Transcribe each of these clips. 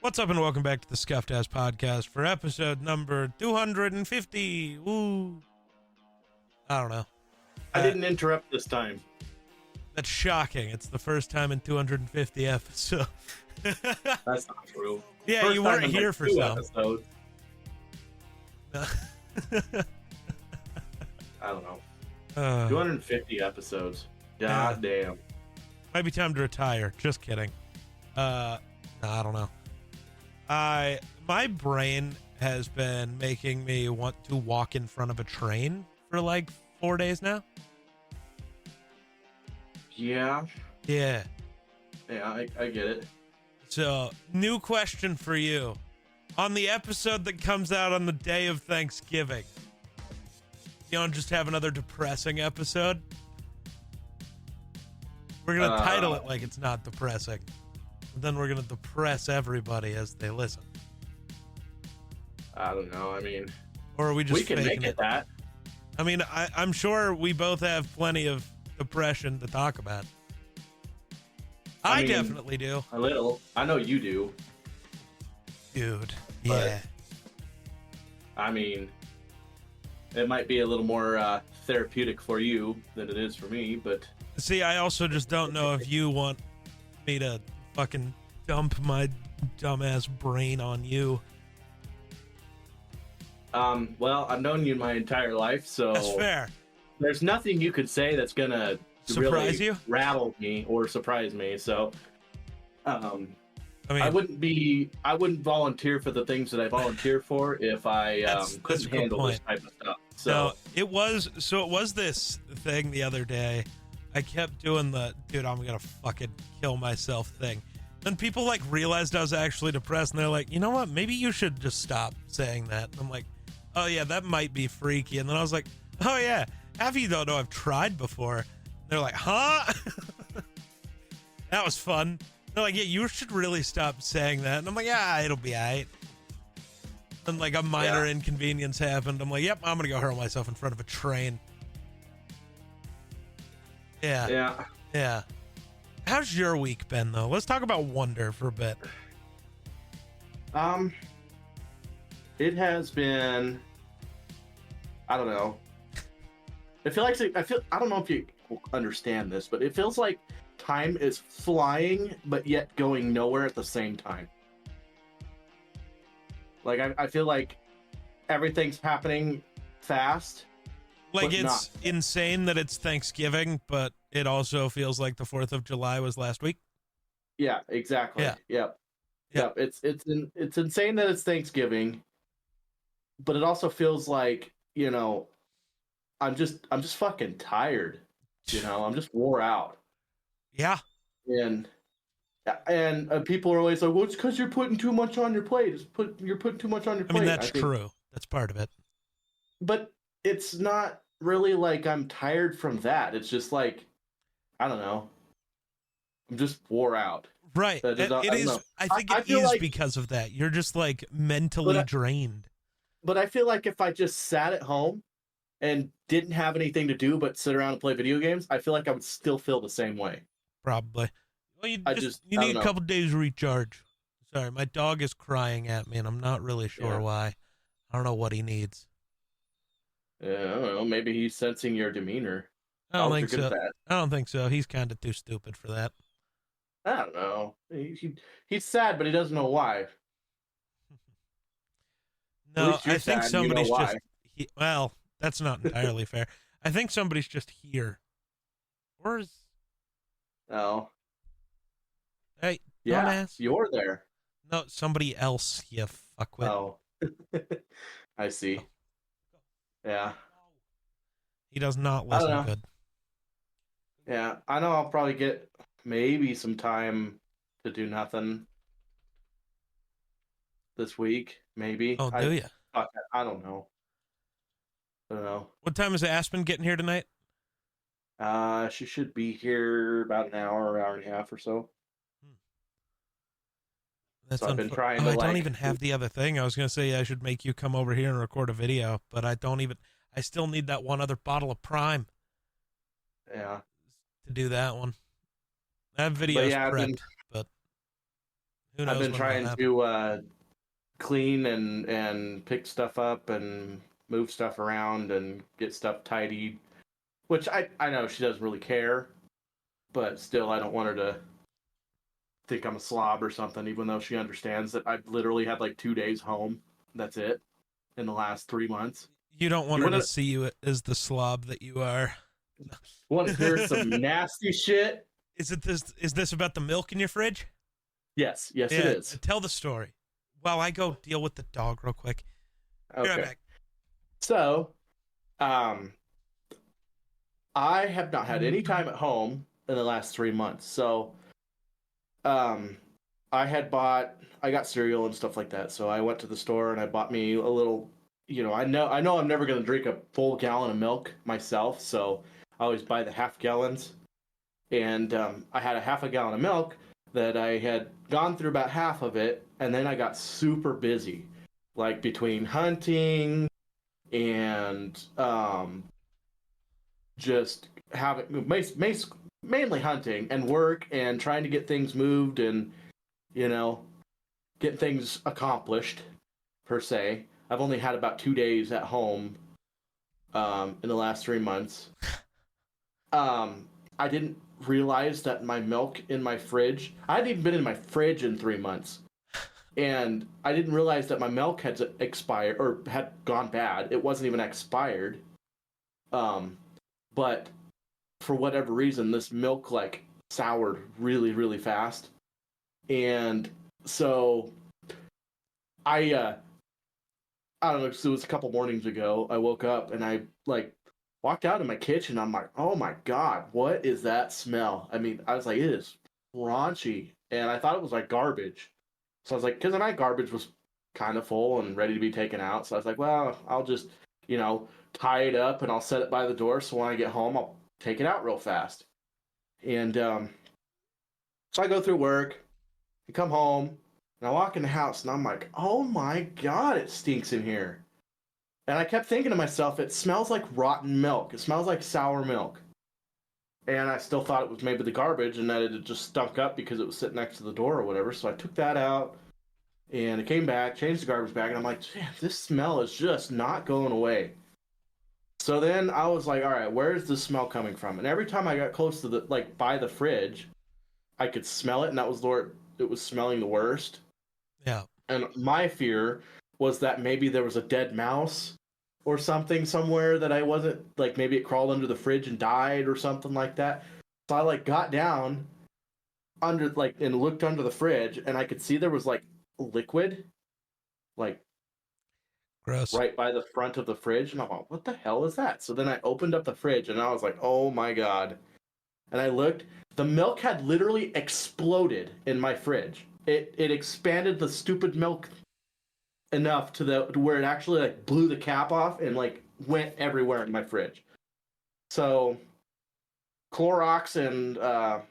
What's up and welcome back to the Scuffed Ass Podcast for episode number 250. Woo. I don't know. I didn't interrupt this time. That's shocking. It's the first time in 250 episodes. That's not true. Yeah, First you time weren't in, like, here for 2 some. episodes. I don't know. 250 episodes. God damn. Might be time to retire. Just kidding. No, I don't know. My brain has been making me want to walk in front of a train for like 4 days now. Yeah. Yeah. Yeah, I get it. So, new question for you. On the episode that comes out on the day of Thanksgiving, you don't just have another depressing episode? We're going to title it like it's not depressing. Then we're going to depress everybody as they listen. I don't know. I mean, Or are we just we can faking make it that. I mean, I'm sure we both have plenty of depression to talk about. I mean, definitely do. A little. I know you do. Dude, But- yeah. I mean, it might be a little more therapeutic for you than it is for me, but See, I also just don't know if you want me to fucking dump my dumbass brain on you. well, I've known you my entire life, so That's fair. there's nothing you could say that's gonna Surprise really you? rattle me or surprise me. So, I mean, I wouldn't volunteer for the things that I volunteer for if I That's a couldn't good handle this point. type of stuff. So, no, it was this thing the other day. I kept doing the, dude, I'm gonna fucking kill myself thing. Then people like realized I was actually depressed and they're like, you know what? Maybe you should just stop saying that. And I'm like, oh yeah, that might be freaky. And then I was like, oh yeah, half of you don't know I've tried before. They're like, huh? That was fun. They're like, yeah, you should really stop saying that. And I'm like, yeah, it'll be all right. Then like a minor inconvenience happened. I'm like, yep, I'm gonna go hurl myself in front of a train. Yeah. yeah. How's your week been though? Let's talk about Wonder for a bit. It has been. I don't know. I don't know if you understand this, but it feels like time is flying, but yet going nowhere at the same time. Like I feel like everything's happening fast. Like But it's not. insane that it's Thanksgiving, but it also feels like the 4th of July was last week. Yeah, exactly. Yeah. Yep. Yep. Yep. It's insane that it's Thanksgiving, but it also feels like, I'm just fucking tired. I'm just wore out. Yeah. And people are always like, well, it's because you're putting too much on your plate. You're putting too much on your I plate. mean, that's think. true. That's part of it. But it's not really like I'm tired from that. It's just like, I don't know. I'm just wore out. Right. I don't It is. know. I think I it feel is like- because of that. You're just like mentally drained. But I feel like if I just sat at home and didn't have anything to do but sit around and play video games, I feel like I would still feel the same way. Probably. Well, you I need don't a know. couple days recharge. Sorry, my dog is crying at me, and I'm not really sure Yeah. why. I don't know what he needs. Yeah, I don't know. Maybe he's sensing your demeanor. I don't Dogs are think good so. at that. I don't think so. He's kind of too stupid for that. I don't know. He's sad, but he doesn't know why. No, least you're I think sad, you know somebody's why. well, that's not entirely fair. I think somebody's just here. Or is Oh, hey, yeah, dumbass? you're there. No, somebody else, you fuckwit. Oh, I see. Yeah, He does not I don't listen know. good. yeah. I know I'll probably get maybe some time to do nothing this week. Maybe. Oh, do you? I don't know. I don't know. What time is Aspen getting here tonight? She should be here about an hour and a half or so. That's So I've been trying to, I don't like- even have the other thing. I was gonna say I should make you come over here and record a video, but I don't even. I still need that one other bottle of Prime Yeah. to do that one. That video's yeah, I've prepped, been- but Who I've knows been when it'll trying happen. to clean and pick stuff up and move stuff around and get stuff tidied, which I know she doesn't really care, but still I don't want her to think I'm a slob or something, even though she understands that I've literally had like 2 days home. That's it in the last 3 months. You don't want You her to wanna see you as the slob that you are. want to hear some nasty shit? Is this about the milk in your fridge? Yes, yes, it Yeah, is. tell the story. While I go deal with the dog real quick. Be right Okay, back. so um, I have not had any time at home in the last 3 months. So um, I got cereal and stuff like that. So I went to the store and I bought me a little. I know I'm never gonna drink a full gallon of milk myself, so I always buy the half gallons. And I had a half a gallon of milk that I had gone through about half of it, and then I got super busy, like between hunting and just having mainly hunting and work and trying to get things moved and you know get things accomplished per se. I've only had about 2 days at home in the last 3 months. I didn't realize that my milk in my fridge. I hadn't even been in my fridge in 3 months, and I didn't realize that my milk had expired or had gone bad. It wasn't even expired. Um, but for whatever reason, this milk like soured really, really fast, and so I I don't know. So it was a couple mornings ago. I woke up and I like walked out of my kitchen. I'm like, oh my god, what is that smell? I mean, I was like, it is raunchy, and I thought it was like garbage. So I was like, because my garbage was kind of full and ready to be taken out. So I was like, well, I'll just tie it up and I'll set it by the door. So when I get home, I'll take it out real fast. And so I go through work, I come home, and I walk in the house, and I'm like, oh my god, it stinks in here. And I kept thinking to myself, it smells like rotten milk. It smells like sour milk. And I still thought it was maybe the garbage and that it had just stunk up because it was sitting next to the door or whatever. So I took that out and it came back, changed the garbage bag, and I'm like, man, this smell is just not going away. So then I was like, all right, where is this smell coming from? And every time I got close to the, like, by the fridge, I could smell it, and that was where it was smelling the worst. Yeah. And my fear was that maybe there was a dead mouse or something somewhere that I wasn't like maybe it crawled under the fridge and died or something like that. So I like got down under like and looked under the fridge and I could see there was like liquid like Gross. right by the front of the fridge and I'm like, what the hell is that? So then I opened up the fridge and I was like, oh my god. And I looked, the milk had literally exploded in my fridge. It expanded the stupid milk enough to where it actually like blew the cap off and like went everywhere in my fridge. So Clorox and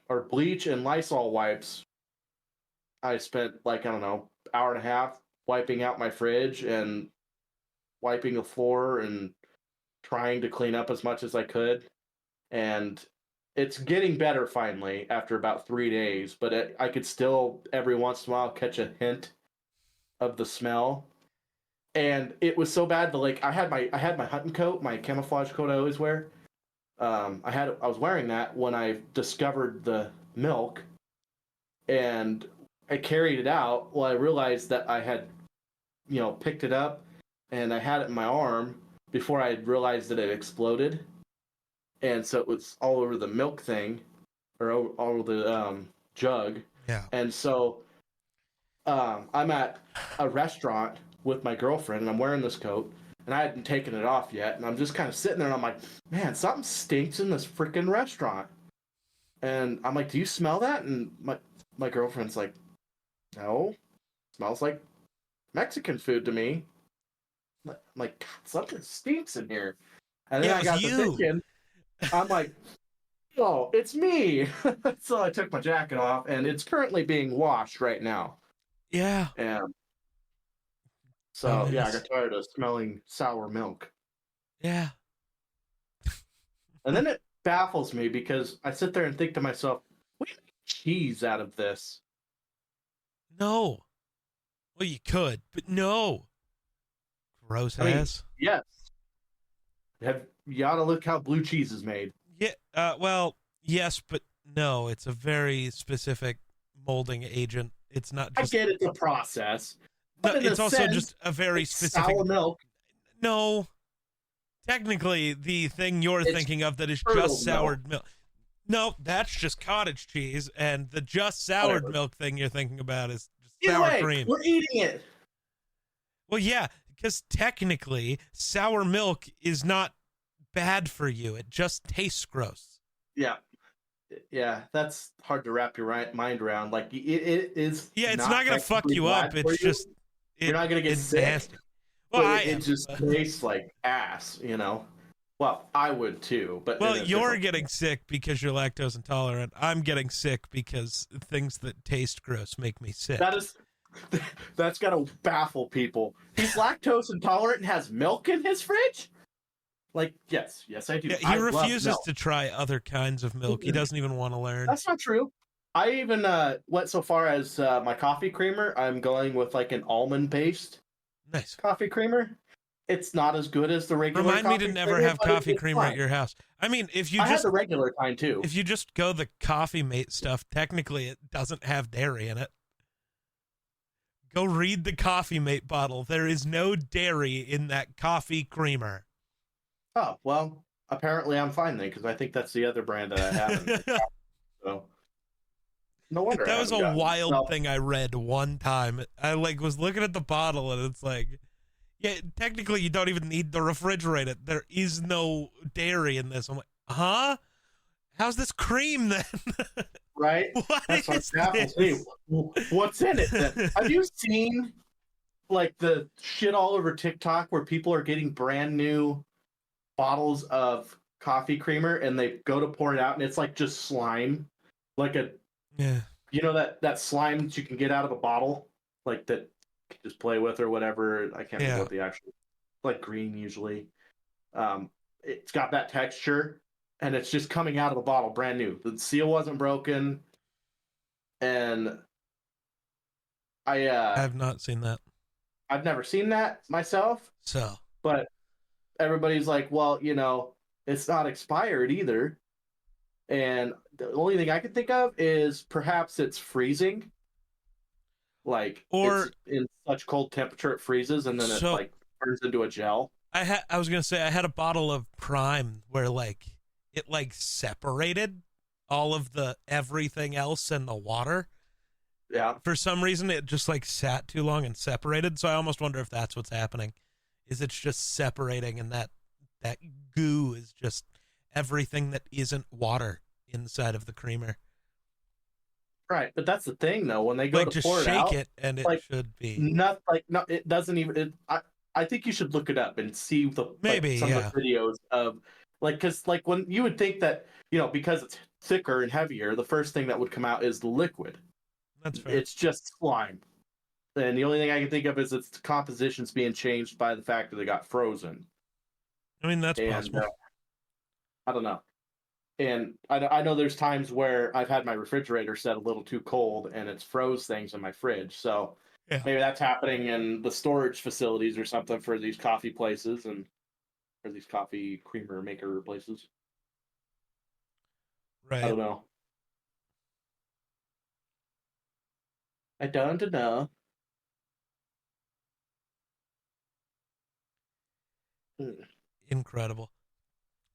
or bleach and Lysol wipes. I spent like I don't know hour and a half wiping out my fridge and wiping the floor and trying to clean up as much as I could. And it's getting better finally after about 3 days, but I could still every once in a while catch a hint of the smell. And it was so bad that like I had my hunting coat, my camouflage coat I always wear. I was wearing that when I discovered the milk, and I carried it out. Well, I realized that I had picked it up, and I had it in my arm before I realized that it exploded, and so it was all over the milk thing, or all over the jug, Yeah. and so I'm at a restaurant with my girlfriend, and I'm wearing this coat, and I hadn't taken it off yet, and I'm just kind of sitting there, and I'm like, man, something stinks in this freaking restaurant. And I'm like, do you smell that? And my girlfriend's like, no, smells like Mexican food to me. I'm like, God, something stinks in here. And then Yeah, it I was got to you. thinking, I'm like, oh, it's me. So I took my jacket off, and it's currently being washed right now. Yeah. And so, yeah, I Dumbass. got tired of smelling sour milk. Yeah. And then it baffles me because I sit there and think to myself, we make cheese out of this. No. Well, you could, but no. Gross I mean, ass. yes. You ought to look how blue cheese is made. Yeah. Well, yes, but no. It's a very specific molding agent. It's not I just. get it's a process, No, but in a it's also sense, just a very it's specific. sour milk. No. Technically, the thing you're It's thinking of that is curdled just soured milk. No, that's just cottage cheese, and the just soured Whatever. milk thing you're thinking about is just Either sour way, cream. we're eating it. Well, yeah, because technically, sour milk is not bad for you. It just tastes gross. Yeah, that's hard to wrap your mind around. Like it is. Yeah, it's not gonna fuck you up. It's just you're not gonna get it's sick. nasty. Well, But I it am, just but- tastes like ass, you know. Well, I would too, but Well, in a you're different- getting sick because you're lactose intolerant. I'm getting sick because things that taste gross make me sick. that's gotta baffle people. He's lactose intolerant and has milk in his fridge. Like, yes, I do. Yeah, he I love refuses milk. to try other kinds of milk. He doesn't even want to learn. That's not true. I even went so far as my coffee creamer. I'm going with like an almond based Nice. coffee creamer. It's not as good as the regular. Remind me to coffee never creamer, have but coffee it's creamer at fine. your house. I mean, if you I had just the regular kind too. if you just go the Coffee Mate stuff, technically it doesn't have dairy in it. Go read the Coffee Mate bottle. There is no dairy in that coffee creamer. Oh well, apparently I'm fine then because I think that's the other brand that I have. So no wonder That I was a haven't gotten it. wild No, thing I read one time. I was looking at the bottle and it's like, yeah, technically you don't even need to refrigerate it. There is no dairy in this. I'm like, huh? How's this cream then? right? What That's what is baffles this? me. What's in it then? Have you seen like the shit all over TikTok where people are getting brand new bottles of coffee creamer and they go to pour it out and it's like just slime, like Yeah. you know that slime that you can get out of a bottle, like that you can just play with or whatever. I can't Yeah. remember what the actual, like green usually. It's got that texture and it's just coming out of the bottle brand new. The seal wasn't broken, and I have not seen that. I've never seen that myself, So, but everybody's like, well, you know, it's not expired either. And the only thing I can think of is perhaps it's freezing. Like, Or- it's in such cold temperature it freezes and then it So- like turns into a gel. I was going to say I had a bottle of Prime where like it like separated all of the everything else and the water. Yeah. For some reason it just like sat too long and separated, so I almost wonder if that's what's happening. Is it's just separating and that goo is just everything that isn't water inside of the creamer. Right. But that's the thing though. When they go Like to just pour it shake out, it and it like, should be. no, it doesn't even. I think you should look it up and see Maybe, some yeah. of the videos of because like when you would think that because it's thicker and heavier, the first thing that would come out is the liquid. That's fair. It's just slime, and the only thing I can think of is its composition's being changed by the fact that they got frozen. I mean, that's And possible. I don't know. And I know there's times where I've had my refrigerator set a little too cold and it's froze things in my fridge. So Yeah. maybe that's happening in the storage facilities or something for these coffee places and or these coffee creamer maker places. I Right. don't know. I don't know. Incredible.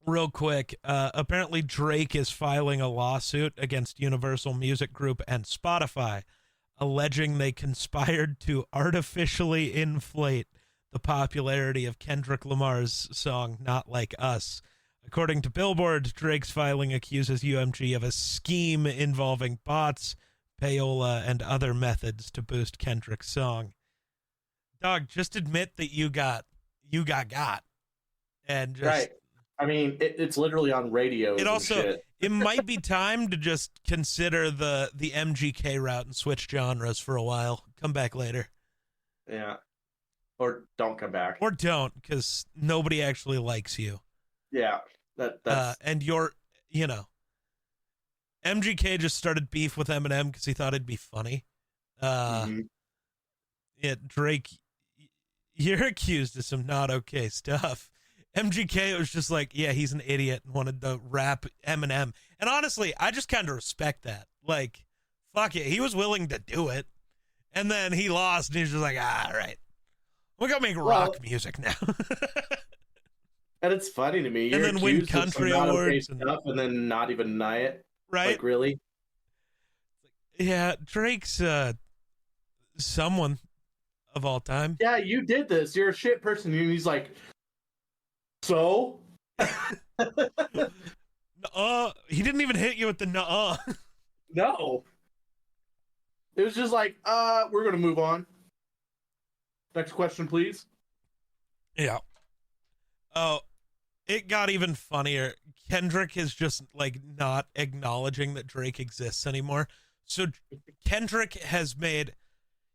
Real quick, apparently Drake is filing a lawsuit against Universal Music Group and Spotify, alleging they conspired to artificially inflate the popularity of Kendrick Lamar's song Not Like Us. According to Billboard, Drake's filing accuses UMG of a scheme involving bots, payola, and other methods to boost Kendrick's song. Dog, just admit that you got. And just Right. I mean, it's literally on radio. It also shit. it might be time to just consider the MGK route and switch genres for a while. Come back later, Yeah. Or don't come back. or don't, because nobody actually likes you. Yeah. That's And MGK just started beef with Eminem because he thought it'd be funny. Uh, Mm-hmm. yeah, Drake, you're accused of some not okay stuff. MGK was just like, yeah, he's an idiot and wanted to rap Eminem. And honestly, I just kind of respect that. Like, fuck it. He was willing to do it. And then he lost and he's just like, all right, we're going to make rock music now. And it's funny to me. And You're then win accused of some country not okay awards stuff and then not even deny it. right? Like, really? Yeah, Drake's someone of all time. Yeah, you did this. You're a shit person. And he's like, so? He didn't even hit you with the nuh-uh. No. It was just like, we're going to move on. Next question, please. Yeah. Oh, it got even funnier. Kendrick is just like not acknowledging that Drake exists anymore. So Kendrick has made,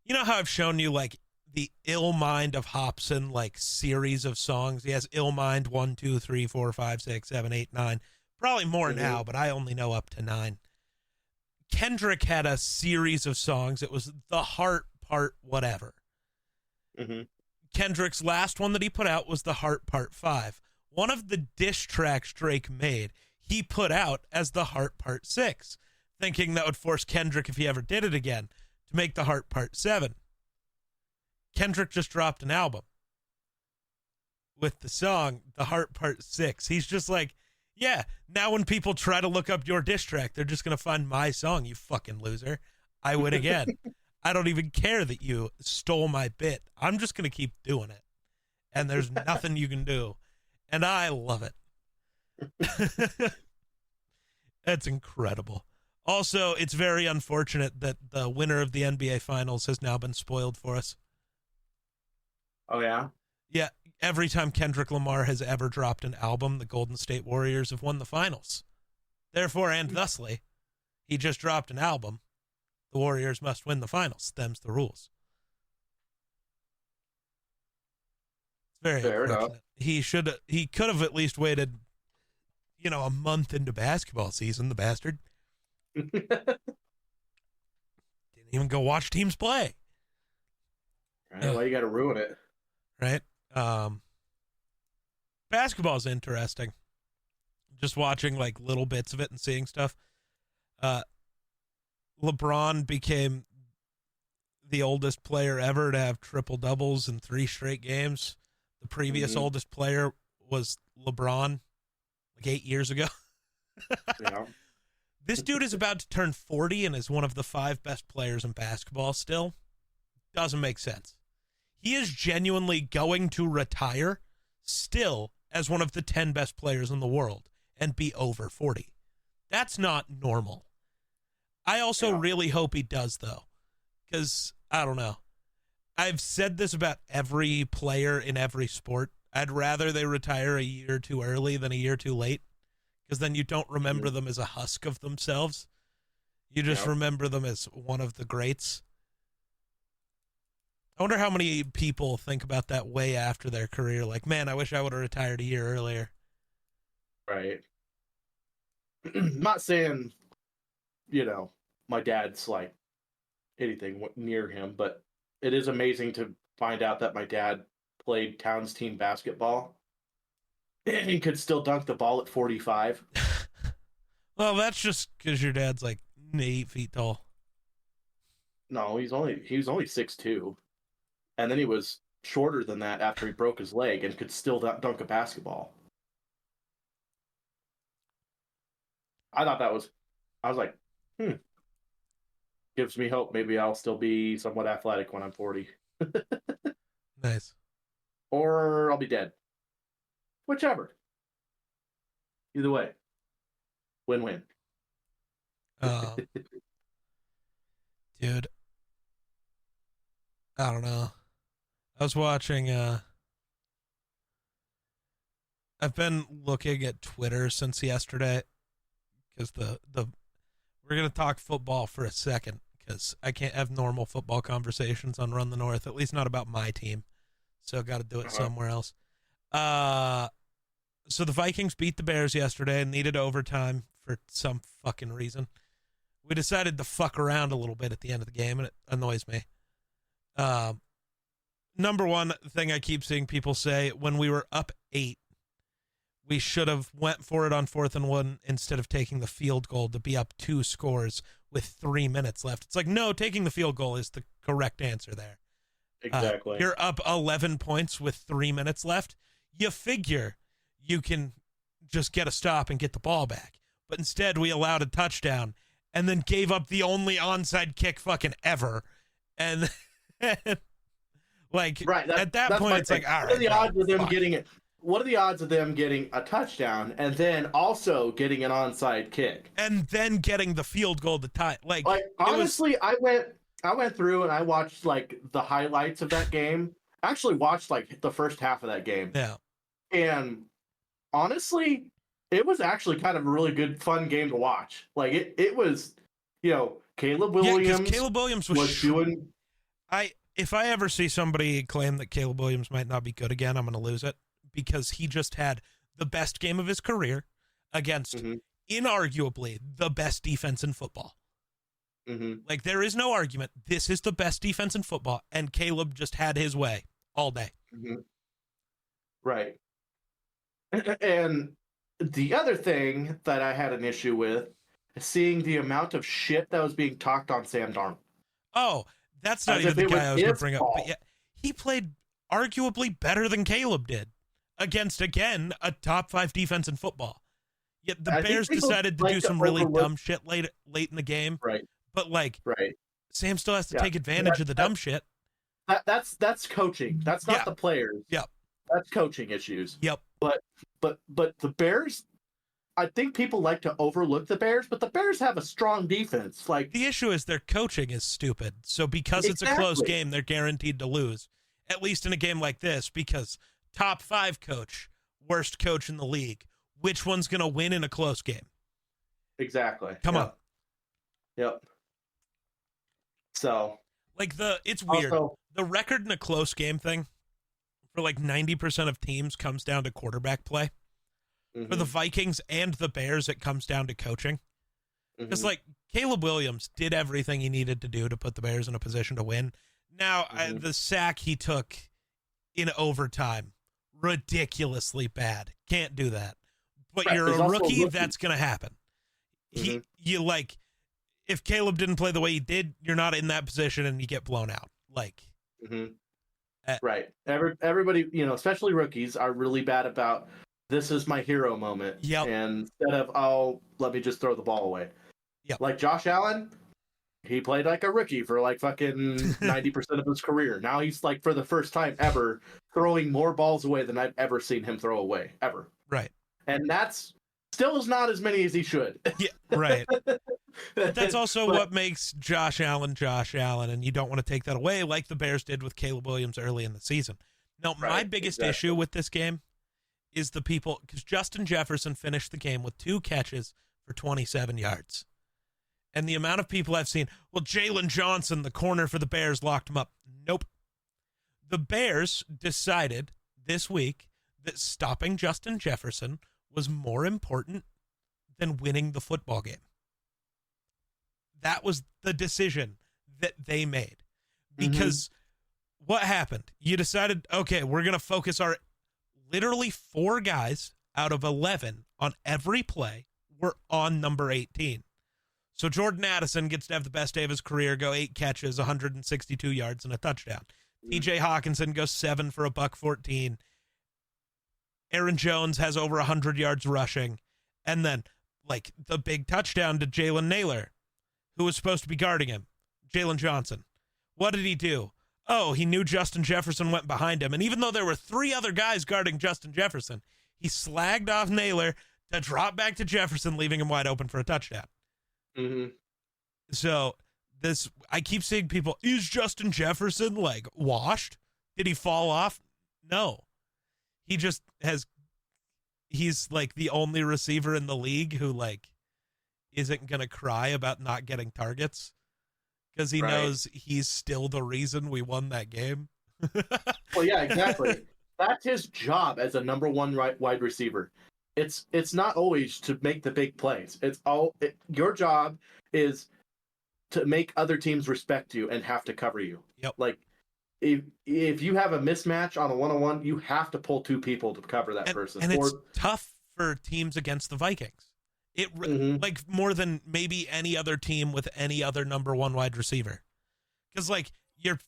you know how I've shown you like the Ill Mind of Hobson like series of songs. He has Ill Mind 1, 2, 3, 4, 5, 6, 7, 8, 9. Probably more now, but I only know up to 9. Kendrick had a series of songs. It was The Heart Part whatever. Mm-hmm. Kendrick's last one that he put out was The Heart Part 5. One of the diss tracks Drake made, he put out as The Heart Part 6, thinking that would force Kendrick, if he ever did it again, to make The Heart Part 7. Kendrick just dropped an album with the song The Heart Part 6. He's just like, yeah, now when people try to look up your diss track, they're just going to find my song, you fucking loser. I win again. I don't even care that you stole my bit. I'm just going to keep doing it. And there's nothing you can do. And I love it. That's incredible. Also, it's very unfortunate that the winner of the NBA Finals has now been spoiled for us. Oh, yeah? Yeah, every time Kendrick Lamar has ever dropped an album, the Golden State Warriors have won the finals. Therefore, and thusly, he just dropped an album. The Warriors must win the finals. Them's the rules. It's very Fair unfortunate. enough. He could have at least waited, a month into basketball season, the bastard. Didn't even go watch teams play. Right, why you got to ruin it? Right? Basketball is interesting. Just watching like little bits of it and seeing stuff. LeBron became the oldest player ever to have triple doubles in 3 straight games. The previous oldest player was LeBron, like 8 years ago. Yeah. This dude is about to turn 40 and is one of the 5 best players in basketball still. Doesn't make sense. He is genuinely going to retire still as one of the 10 best players in the world and be over 40. That's not normal. I also really hope he does, though, because, I don't know. I've said this about every player in every sport. I'd rather they retire a year too early than a year too late, because then you don't remember them as a husk of themselves. You just remember them as one of the greats. I wonder how many people think about that way after their career. Like, man, I wish I would have retired a year earlier. Right. I'm not saying, my dad's like anything near him, but it is amazing to find out that my dad played Towns team basketball and he could still dunk the ball at 45. Well, that's just because your dad's like 8 feet tall. No, he was only 6'2", and then he was shorter than that after he broke his leg and could still dunk a basketball. I was like, gives me hope. Maybe I'll still be somewhat athletic when I'm 40. Nice. Or I'll be dead. Whichever. Either way. Win-win. Dude. I don't know. I was watching, I've been looking at Twitter since yesterday, because we're going to talk football for a second, because I can't have normal football conversations on Run the North, at least not about my team. So got to do it somewhere else. So the Vikings beat the Bears yesterday and needed overtime for some fucking reason, we decided to fuck around a little bit at the end of the game, and it annoys me. Number one thing I keep seeing people say, when we were up 8, we should have went for it on 4th and 1 instead of taking the field goal to be up 2 scores with 3 minutes left. It's like, no, taking the field goal is the correct answer there. Exactly. You're up 11 points with 3 minutes left. You figure you can just get a stop and get the ball back. But instead, we allowed a touchdown and then gave up the only onside kick fucking ever. And like, right, at that point, it's like, all right. What are the odds of them getting it? What are the odds of them getting a touchdown and then also getting an onside kick and then getting the field goal to tie? Like honestly, I went through and I watched like the highlights of that game. I actually watched like the first half of that game. Yeah. And honestly, it was actually kind of a really good, fun game to watch. Like it was, Caleb Williams. Yeah, Caleb Williams was doing. If I ever see somebody claim that Caleb Williams might not be good again, I'm going to lose it, because he just had the best game of his career against inarguably the best defense in football. Like, there is no argument. This is the best defense in football, and Caleb just had his way all day. Right. And the other thing that I had an issue with is seeing the amount of shit that was being talked on Sam Darnold. Oh, that's not even the guy I was going to bring up. But yeah, he played arguably better than Caleb did against, again, a top 5 defense in football. Yet the Bears decided to do some really dumb shit late in the game. Right. But Sam still has to take advantage of the dumb shit. That's coaching. That's not the players. Yep. That's coaching issues. Yep. But the Bears, I think people like to overlook the Bears, but the Bears have a strong defense. Like, the issue is their coaching is stupid. So because it's a close game, they're guaranteed to lose. At least in a game like this, because top 5 coach, worst coach in the league. Which one's going to win in a close game? Exactly. Come on. Yep. So, it's weird. Also, the record in a close game thing for 90% of teams comes down to quarterback play. For the Vikings and the Bears, it comes down to coaching. Because Caleb Williams did everything he needed to do to put the Bears in a position to win. Now, the sack he took in overtime, ridiculously bad. Can't do that. But you're a rookie, that's going to happen. If Caleb didn't play the way he did, you're not in that position and you get blown out. Right. Everybody, especially rookies, are really bad about, this is my hero moment. Yep. And instead of, let me just throw the ball away. Yep. Like Josh Allen, he played like a rookie for fucking 90% of his career. Now he's for the first time ever throwing more balls away than I've ever seen him throw away, ever. Right. And that's still is not as many as he should. Yeah, right. But that's also what makes Josh Allen, and you don't want to take that away like the Bears did with Caleb Williams early in the season. Now, my biggest issue with this game is the people, because Justin Jefferson finished the game with 2 catches for 27 yards. And the amount of people I've seen, well, Jalen Johnson, the corner for the Bears, locked him up. Nope. The Bears decided this week that stopping Justin Jefferson was more important than winning the football game. That was the decision that they made. Because what happened? You decided, okay, we're going to focus our literally 4 guys out of 11 on every play were on number 18. So Jordan Addison gets to have the best day of his career, go 8 catches, 162 yards, and a touchdown. TJ Hawkinson goes 7 for $114. Aaron Jones has over 100 yards rushing. And then, the big touchdown to Jalen Naylor, who was supposed to be guarding him, Jalen Johnson. What did he do? Oh, he knew Justin Jefferson went behind him. And even though there were 3 other guys guarding Justin Jefferson, he slagged off Naylor to drop back to Jefferson, leaving him wide open for a touchdown. So I keep seeing people, is Justin Jefferson washed? Did he fall off? No. He just he's the only receiver in the league who isn't going to cry about not getting targets because he knows he's still the reason we won that game. Well, yeah, exactly. That's his job as a number 1 wide receiver. It's not always to make the big plays. Your job is to make other teams respect you and have to cover you. Yep. Like if you have a mismatch on a 1-on-1, you have to pull 2 people to cover that person. And it's tough for teams against the Vikings. It like more than maybe any other team with any other number 1 wide receiver. Because like you're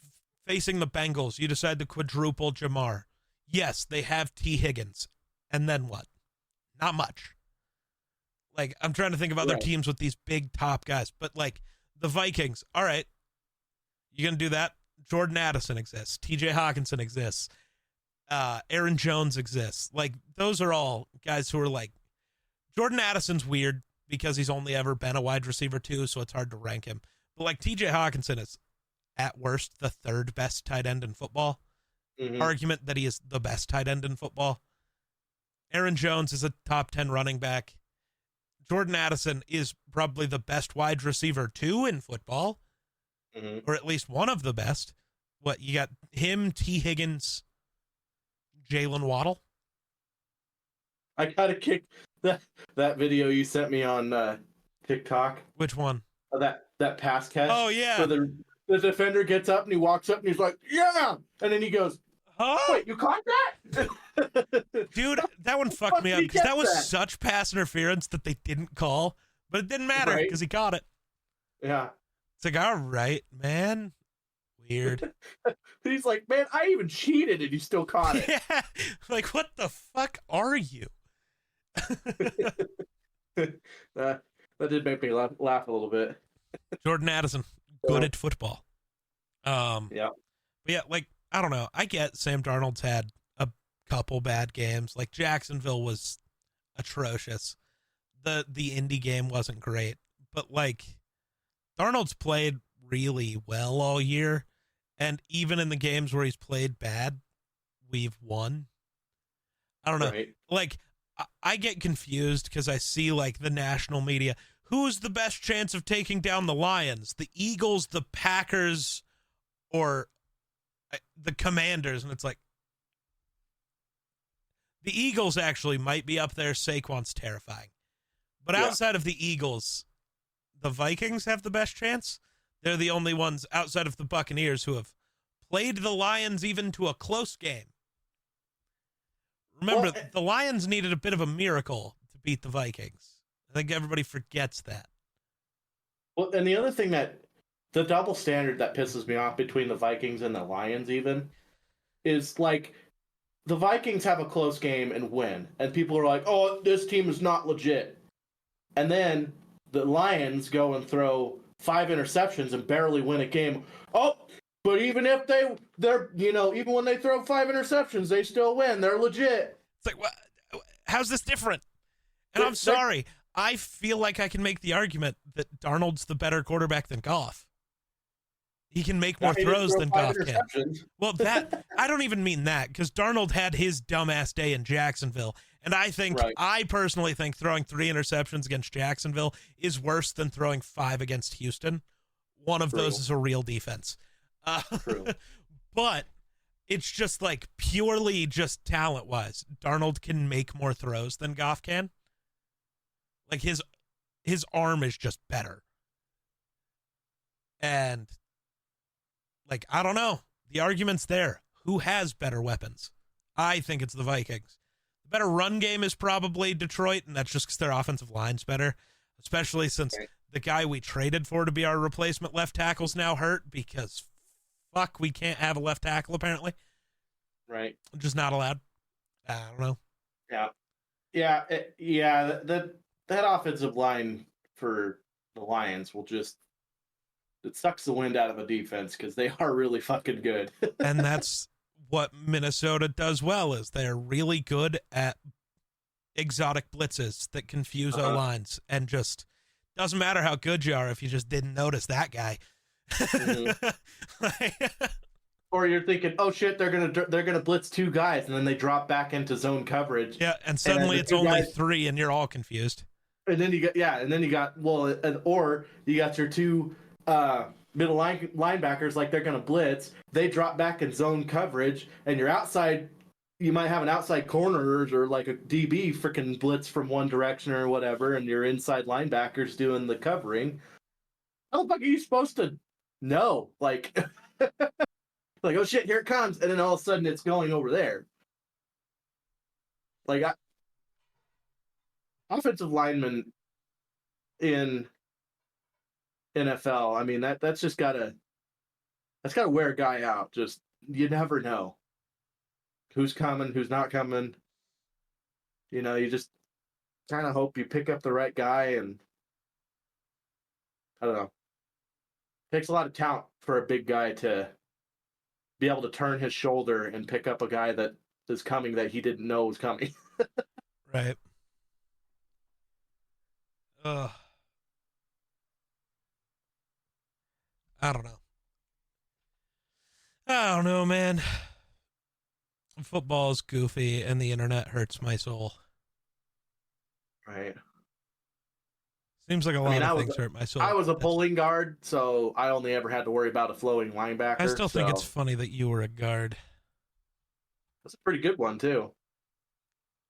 facing the Bengals, you decide to quadruple Jamar. Yes, they have T. Higgins. And then what? Not much. Like, I'm trying to think of other teams with these big top guys. But, like, the Vikings, all right, you going to do that? Jordan Addison exists. TJ Hawkinson exists. Aaron Jones exists. Like, those are all guys who are, like, Jordan Addison's weird because he's only ever been a wide receiver, too, so it's hard to rank him. But, like, TJ Hawkinson is, at worst, the 3rd best tight end in football. Argument that he is the best tight end in football. Aaron Jones is a top 10 running back. Jordan Addison is probably the best wide receiver, too, in football, or at least one of the best. What, you got him, T. Higgins, Jalen Waddle? I gotta kick that video you sent me on TikTok. Which one? That pass catch. Oh, yeah. So the defender gets up and he walks up and he's like, yeah! And then he goes, wait, you caught that? Dude, that one fucked me up because that was such pass interference that they didn't call, but it didn't matter because he caught it. Yeah. It's like, all right, man. Weird. He's like, man, I even cheated and you still caught it. Yeah. Like, what the fuck are you? That did make me laugh a little bit. Jordan Addison, good at football. Yeah. But yeah, like, I don't know. I get Sam Darnold's had a couple bad games. Like, Jacksonville was atrocious. The Indy game wasn't great. But, like, Darnold's played really well all year. And even in the games where he's played bad, we've won. I don't know. Right. Like, I get confused because I see, like, the national media. Who's the best chance of taking down the Lions? The Eagles, the Packers, or the Commanders? And it's like, the Eagles actually might be up there. Saquon's terrifying. But outside of the Eagles, the Vikings have the best chance. They're the only ones outside of the Buccaneers who have played the Lions even to a close game. Remember, the Lions needed a bit of a miracle to beat the Vikings. I think everybody forgets that. Well, and the other thing that the double standard that pisses me off between the Vikings and the Lions even is like the Vikings have a close game and win, and people are like, "Oh, this team is not legit." And then the Lions go and throw 5 interceptions and barely win a game. Oh, but even if they're even when they throw 5 interceptions, they still win. They're legit. It's like, what? How's this different? And I'm sorry. I feel like I can make the argument that Darnold's the better quarterback than Goff. He can make more throws than Goff can. Well, I don't even mean that, because Darnold had his dumbass day in Jacksonville. And I personally think throwing 3 interceptions against Jacksonville is worse than throwing 5 against Houston. One of those is a real defense. True. But it's just like purely just talent-wise. Darnold can make more throws than Goff can. Like his arm is just better. And like, I don't know. The argument's there. Who has better weapons? I think it's the Vikings. The better run game is probably Detroit, and that's just because their offensive line's better, especially since the guy we traded for to be our replacement left tackle's now hurt because fuck, we can't have a left tackle apparently. Right. Just not allowed. I don't know. Yeah. That offensive line for the Lions will just, it sucks the wind out of a defense because they are really fucking good. And that's what Minnesota does well, is they're really good at exotic blitzes that confuse O-lines, and just doesn't matter how good you are if you just didn't notice that guy. Or you're thinking, oh shit, they're gonna blitz 2 guys, and then they drop back into zone coverage. Yeah, and suddenly it's only 3, and you're all confused. And then you got or you got your 2 middle linebackers, like they're gonna blitz. They drop back in zone coverage, and your outside, you might have an outside corner or like a DB freaking blitz from one direction or whatever, and your inside linebackers doing the covering. how the fuck are you supposed to know? Like, like, oh shit, here it comes, and then all of a sudden it's going over there. Like, offensive linemen in NFL, I mean that's just gotta wear a guy out. Just you never know who's coming, who's not coming. You just kind of hope you pick up the right guy, and I don't know. It takes a lot of talent for a big guy to be able to turn his shoulder and pick up a guy that is coming that he didn't know was coming. Right. Ugh. I don't know. I don't know, man. Football is goofy, and the internet hurts my soul. Right. Seems like a I lot mean, of things hurt my I soul. was a pulling guard, so I only ever had to worry about a flowing I linebacker. still think it's So funny that you were a guard. that's a pretty good one too.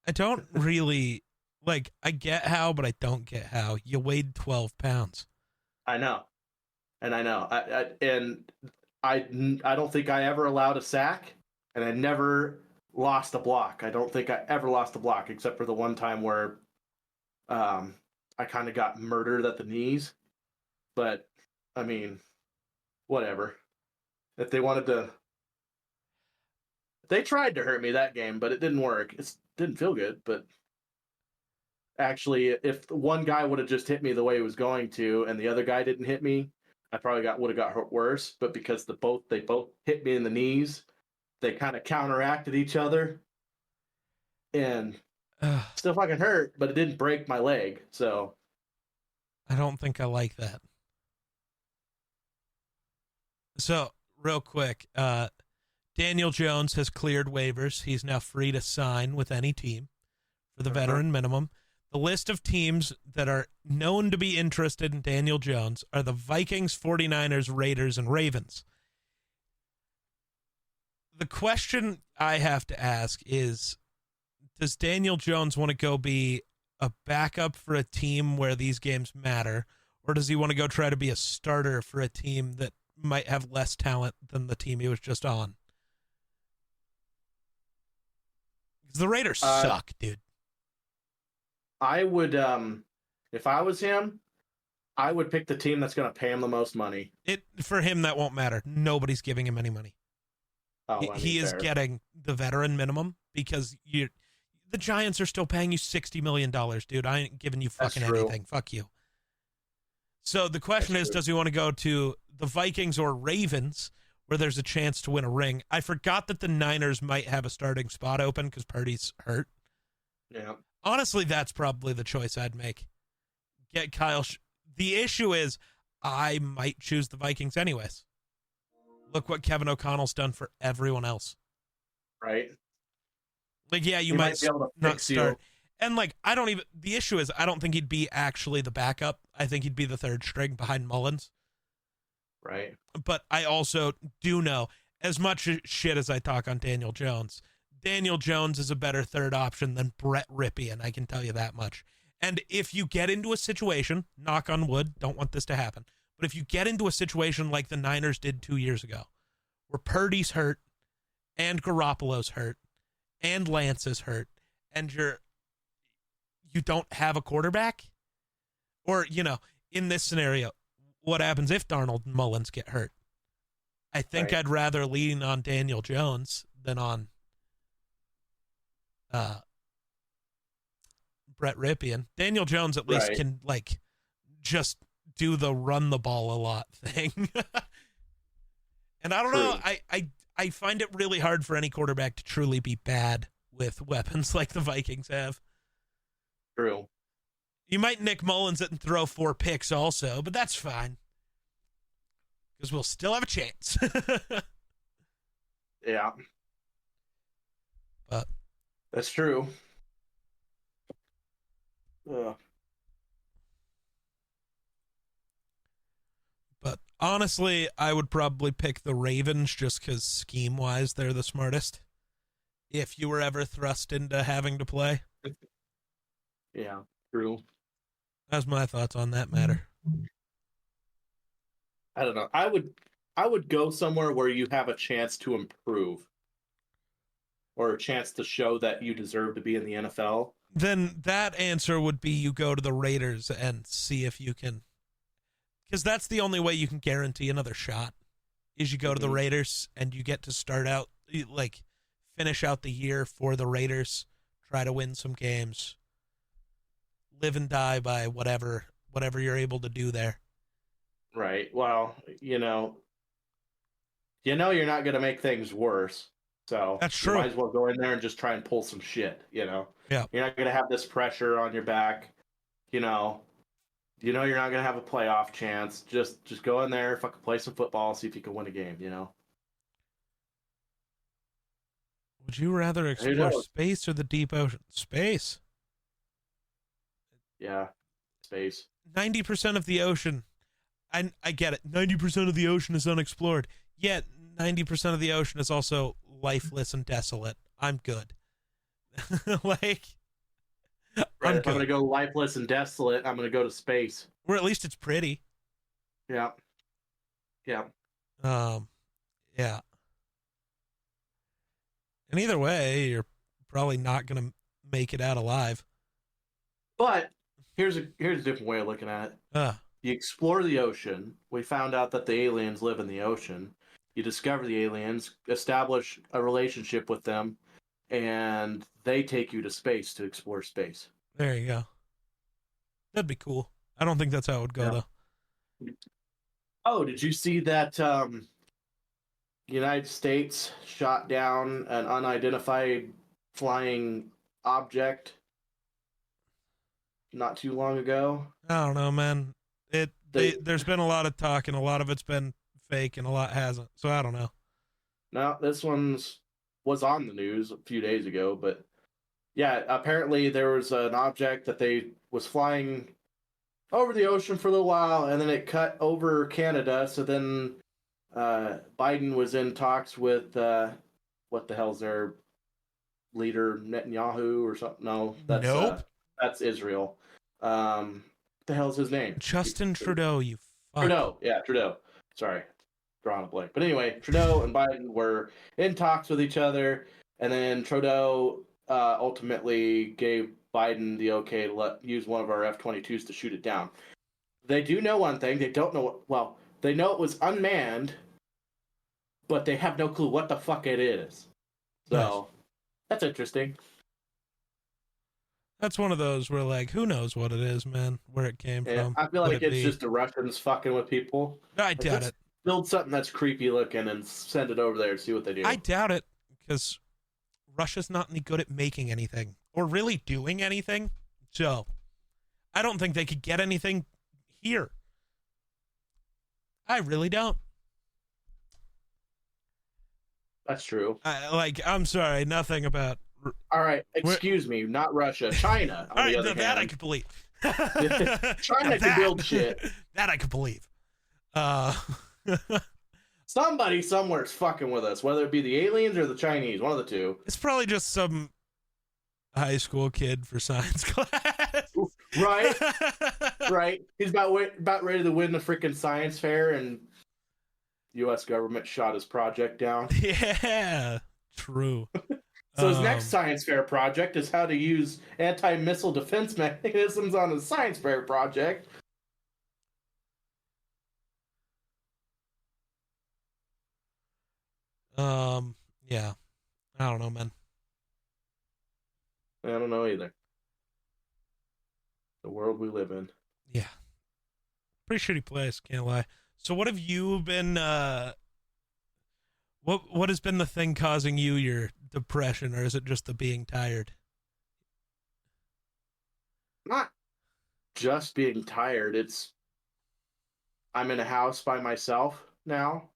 I don't really like. I get how, but I don't get how. You weighed 12 pounds. I know, and I know, I don't think I ever allowed a sack, and I never lost a block. I don't think I ever lost a block, except for the one time where I kind of got murdered at the knees. But I mean, whatever. If they wanted to, they tried to hurt me that game, but it didn't work. It didn't feel good, but actually, if one guy would have just hit me the way he was going to, and the other guy didn't hit me, I probably would have got hurt worse. But because they both hit me in the knees, they kind of counteracted each other, and Ugh, still fucking hurt, but it didn't break my leg. So I don't think I like that. So, real quick, Daniel Jones has cleared waivers. He's now free to sign with any team for the veteran minimum. The list of teams that are known to be interested in Daniel Jones are the Vikings, 49ers, Raiders, and Ravens. The question I have to ask is, does Daniel Jones want to go be a backup for a team where these games matter, or does he want to go try to be a starter for a team that might have less talent than the team he was just on? The Raiders suck, dude. I would, if I was him, I would pick the team that's going to pay him the most money. For him, that won't matter. Nobody's giving him any money. Oh, he is getting the veteran minimum because the Giants are still paying you $60 million, dude. I ain't giving you fucking anything. Fuck you. So the question is, does he want to go to the Vikings or Ravens, where there's a chance to win a ring? I forgot that the Niners might have a starting spot open because Purdy's hurt. Yeah. Honestly, that's probably the choice I'd make. Get Kyle. The issue is, I might choose the Vikings anyways. Look what Kevin O'Connell's done for everyone else. Right. Like, yeah, you might be able to not start. you. And, like, the issue is, I don't think he'd be actually the backup. I think he'd be the third string behind Mullins. Right. But I also do know, as much shit as I talk on Daniel Jones is a better third option than Brett Ripien, I can tell you that much. And if you get into a situation, knock on wood, don't want this to happen, but if you get into a situation like the Niners did 2 years ago, where Purdy's hurt, and Garoppolo's hurt, and Lance is hurt, and you don't have a quarterback, or, in this scenario, what happens if Darnold and Mullins get hurt? I think I'd rather lean on Daniel Jones than on Brett Ripien. Daniel Jones at least can, like, just do the run the ball a lot thing. And I don't know, I find it really hard for any quarterback to truly be bad with weapons like the Vikings have. True. You might Nick Mullins it and throw 4 picks also, but that's fine. Because we'll still have a chance. Yeah. But that's true. Ugh. But honestly, I would probably pick the Ravens just because scheme-wise, they're the smartest. If you were ever thrust into having to play. Yeah, true. That's my thoughts on that matter. I don't know. I would go somewhere where you have a chance to improve or a chance to show that you deserve to be in the NFL. Then that answer would be you go to the Raiders and see if you can, because that's the only way you can guarantee another shot. Is you go to the Raiders and you get to start out, like, finish out the year for the Raiders, try to win some games, live and die by whatever you're able to do there. Right. Well, you're not going to make things worse. So That's you true. might as well go in there and just try and pull some shit, Yeah. You're not going to have this pressure on your back, you're not going to have a playoff chance. Just go in there, fucking play some football, see if you can win a game. Would you rather Who explore knows? space or the deep ocean? Space. Yeah. Space. 90% of the ocean. I get it. 90% of the ocean is unexplored. Yet 90% of the ocean is also lifeless and desolate. I'm good. Like, Right. I'm If I'm going to good. go lifeless and desolate, I'm going to go to space. Or at least it's pretty. Yeah. Yeah. Yeah. And either way, you're probably not going to make it out alive. But here's a different way of looking at it. You explore the ocean. We found out that the aliens live in the ocean. You discover the aliens, establish a relationship with them, and they take you to space to explore space. There you go. That'd be cool. I don't think that's how it would go, though. Oh, did you see that United States shot down an unidentified flying object not too long ago? I don't know, man. There's been a lot of talk, and a lot of it's been fake, and a lot hasn't. So I don't know. No, this was on the news a few days ago, but yeah, apparently there was an object that they was flying over the ocean for a little while, and then it cut over Canada. So then Biden was in talks with what the hell's their leader, Netanyahu or something? No, Nope. that's Israel. What the hell's his name? Justin Trudeau, you fuck. Trudeau. Yeah, Trudeau. Sorry, drawing a blank. But anyway, Trudeau and Biden were in talks with each other, and then Trudeau ultimately gave Biden the okay to use one of our F-22s to shoot it down. They do know one thing. They don't know. Well, they know it was unmanned, but they have no clue what the fuck it is. So Nice. That's interesting. That's one of those where, like, who knows what it is, man, where it came from. I feel Could like it it's be? just the Russians fucking with people. I doubt it. Build something that's creepy looking and send it over there and see what they do. I doubt it, because Russia's not any good at making anything or really doing anything. So I don't think they could get anything here. I really don't. That's true. I'm sorry, nothing about. All right, excuse me, not Russia, China. All right, that I could believe. China can build shit. That I could believe. Somebody somewhere is fucking with us, whether it be the aliens or the Chinese, one of the two. It's probably just some high school kid for science class. Right? Right. He's about ready to win the freaking science fair, and the U.S. government shot his project down. Yeah, true. So his next science fair project is how to use anti-missile defense mechanisms on his science fair project. Yeah. I don't know, man. I don't know either. The world we live in. Yeah. Pretty shitty place, can't lie. So what have you been what has been the thing causing you your depression, or is it just the being tired? Not just being tired, it's I'm in a house by myself now.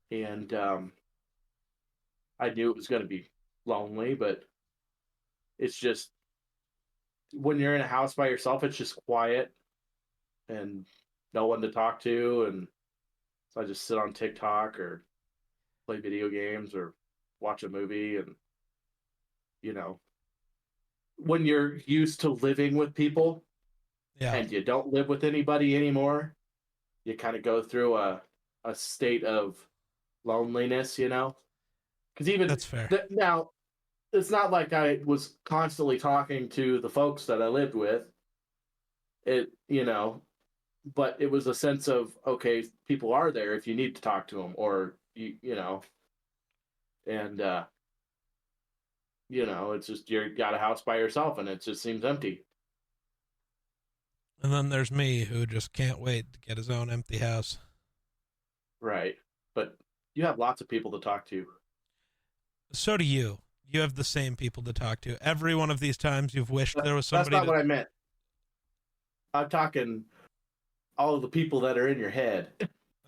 And I knew it was going to be lonely, but it's just when you're in a house by yourself, it's just quiet and no one to talk to. And so I just sit on TikTok or play video games or watch a movie. And, when you're used to living with people Yeah. and you don't live with anybody anymore, you kind of go through a state of loneliness, you know? Because even That's fair. now, it's not like I was constantly talking to the folks that I lived with. It, you know, but it was a sense of, okay, people are there if you need to talk to them, or you know, and you know, it's just you got a house by yourself and it just seems empty. And then there's me who just can't wait to get his own empty house. Right. But you have lots of people to talk to. So do you. You have the same people to talk to. Every one of these times you've wished there was That's somebody not to. what I meant. I'm talking all of the people that are in your head.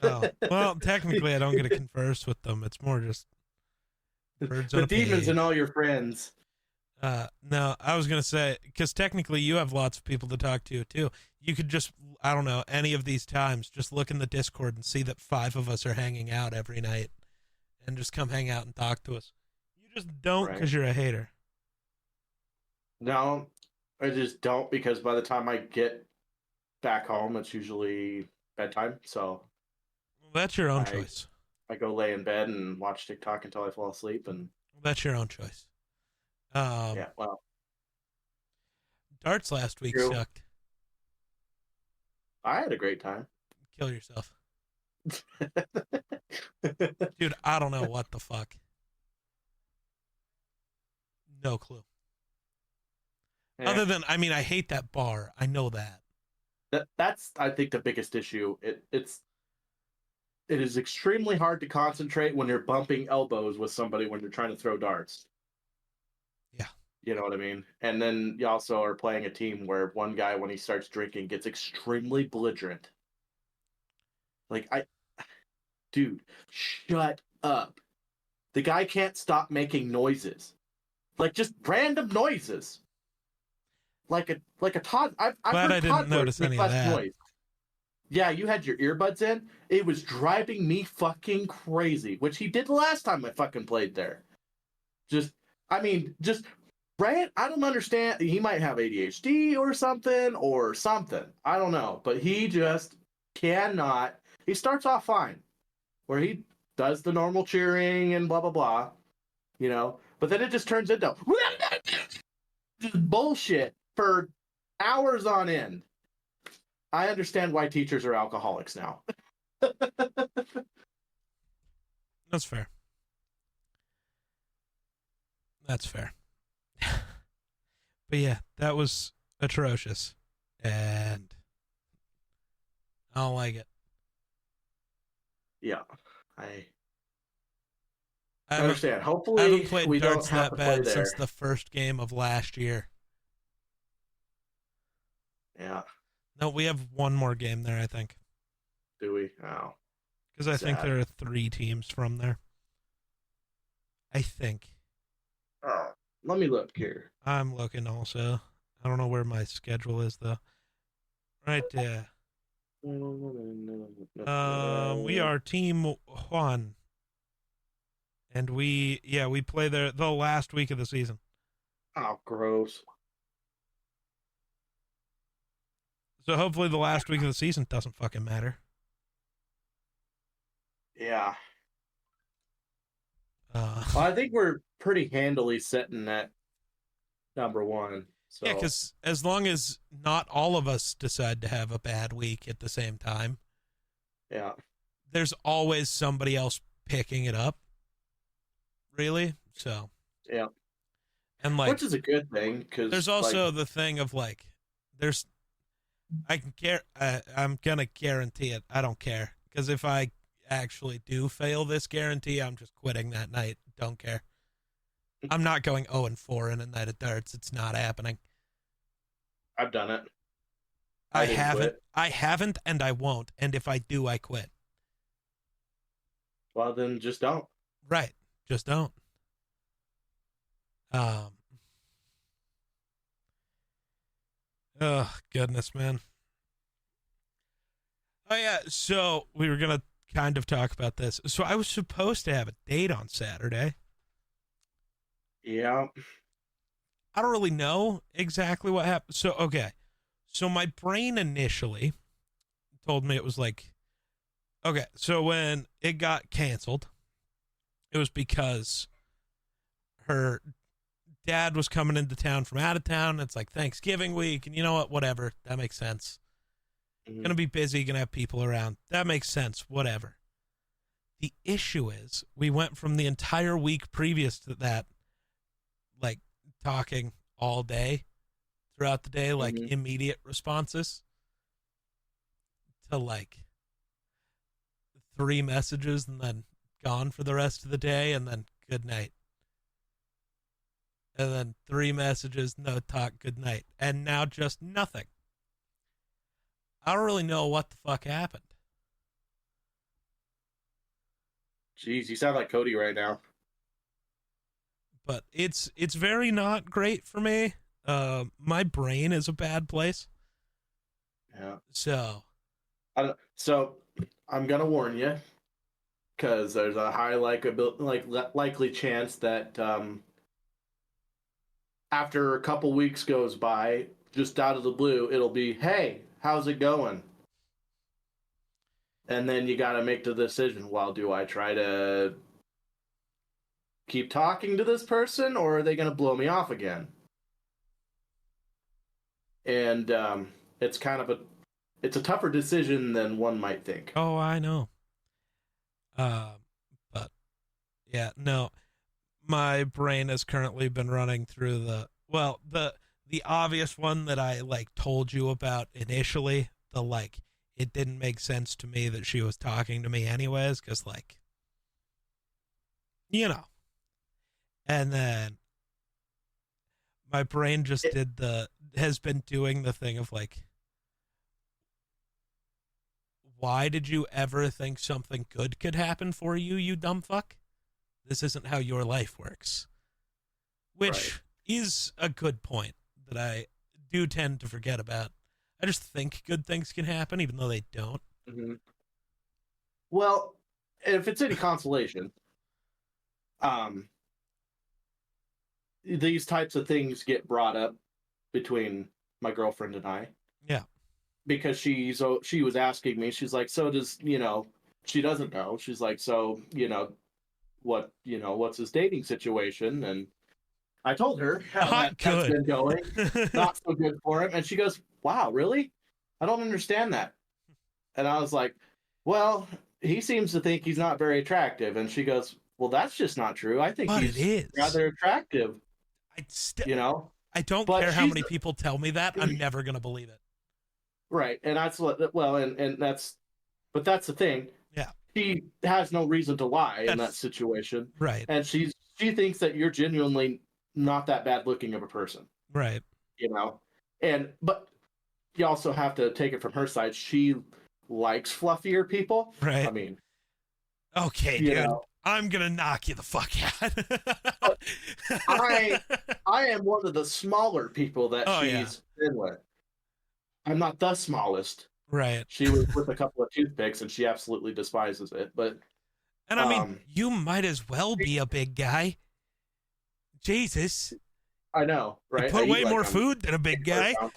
Oh, well, technically I don't get to converse with them. It's more just birds on The a demons and page. all your friends. No, I was going to say, because technically you have lots of people to talk to, too. You could just, I don't know, any of these times, just look in the Discord and see that 5 of us are hanging out every night and just come hang out and talk to us. You just don't Right. because you're a hater. No, I just don't, because by the time I get back home, it's usually bedtime. So Well, that's your own I choice. I go lay in bed and watch TikTok until I fall asleep. And That's your own choice. Um, yeah, well, darts last week true. sucked. I had a great time. Kill yourself. Dude, I don't know what the fuck. No clue. Yeah. Other than, I mean, I hate that bar. I know that. That's I think the biggest issue. It is extremely hard to concentrate when you're bumping elbows with somebody when you're trying to throw darts. Yeah. You know what I mean? And then you also are playing a team where one guy, when he starts drinking, gets extremely belligerent. Like, dude, shut up. The guy can't stop making noises. Like, just random noises. Like a toddler. I've Glad I heard didn't toddlers notice make any of less that. noise. Yeah, you had your earbuds in. It was driving me fucking crazy, which he did the last time I fucking played there. Just, I mean, just Brant, I don't understand. He might have ADHD or something, or something. I don't know. But he just cannot. He starts off fine, where he does the normal cheering and blah, blah, blah, you know? But then it just turns into just bullshit for hours on end. I understand why teachers are alcoholics now. That's fair. That's fair. But yeah, that was atrocious. And I don't like it. Yeah, I I haven't, understand. I haven't Hopefully, played we don't darts have that to play bad since there. the first game of last year. Yeah, No, we have one more game there, I think. do we? Oh, Because I think sad. there are 3 teams from there. I think. Oh, let me look here. I'm looking also. I don't know where my schedule is, though. Right there. We are Team Juan. And we play there the last week of the season. Oh, gross. So hopefully the last week of the season doesn't fucking matter. Yeah. Uh, Well, I think we're pretty handily sitting at number one. yeah, So because as long as not all of us decide to have a bad week at the same time, yeah, there's always somebody else picking it up. Really? So, yeah, and which like, is a good thing there's because also the thing of like, there's, I can care, I'm gonna guarantee it. I don't care. Because if I actually do fail this guarantee, I'm just quitting that night. Don't care. I'm not going 0-4 in a night of darts. It's not happening. I've done it. I I didn't haven't. quit. I haven't, and I won't. And if I do, I quit. Well, then just don't. Right. Just don't. Um. Oh goodness, man. Oh yeah. So we were gonna kind of talk about this. So I was supposed to have a date on Saturday. Yeah, I don't really know exactly what happened. So okay. So my brain initially told me it was like Okay, so when it got canceled, it was because her dad was coming into town from out of town. It's like Thanksgiving week, and you know what? Whatever. That makes sense. Mhm. Gonna be busy, gonna have people around. That makes sense. Whatever. The issue is we went from the entire week previous to that, like talking all day throughout the day, like Mhm. immediate responses, to like 3 messages and then gone for the rest of the day and then good night. And then 3 messages, no talk, good night. And now just nothing. I don't really know what the fuck happened. Jeez, you sound like Cody right now. But it's very not great for me. My brain is a bad place. Yeah. So So I'm gonna warn you because there's a high likely chance that after a couple weeks goes by, just out of the blue, it'll be, "Hey, how's it going?" And then you got to make the decision. Well, do I try to keep talking to this person, or are they going to blow me off again? And it's kind of it's a tougher decision than one might think. oh, I know. Uh, but yeah, no. My brain has currently been running through the obvious one that I like told you about initially. The like it didn't make sense to me that she was talking to me anyways, because like you know. And then my brain just It, did the has been doing the thing of like, why did you ever think something good could happen for you, you dumb fuck? This isn't how your life works. right. Which is a good point that I do tend to forget about. I just think good things can happen, even though they don't. Mm-hmm. Well, if it's any consolation, um, these types of things get brought up between my girlfriend and I Yeah. because she was asking me. She's like, "So does She doesn't know. She's like, "So what's his dating situation?" And I told her how Not that's good. been going, not so good for him. And she goes, "Wow, really? I don't understand that." And I was like, "Well, he seems to think he's not very attractive." And she goes, "Well, that's just not true. I think But it he's is. rather attractive, I still you know." I don't But care how she's many people tell me that. I'm never gonna believe it. right, and that's what. Well, and but that's the thing. Yeah. She has no reason to lie in that That's situation, right. and she thinks that you're genuinely not that bad looking of a person, Right. you know. And but you also have to take it from her side. She likes fluffier people. I Right. mean, Okay, you dude. know, I'm gonna knock you the fuck but I out. I am one of the smaller people that Oh yeah. she's been with. I'm not the smallest. Right. She was with a couple of toothpicks, and she absolutely despises it. But And I mean, um, you might as well be a big guy. Jesus. I know, You right? I put eat away like more I'm food than a big guy. 600 pounds.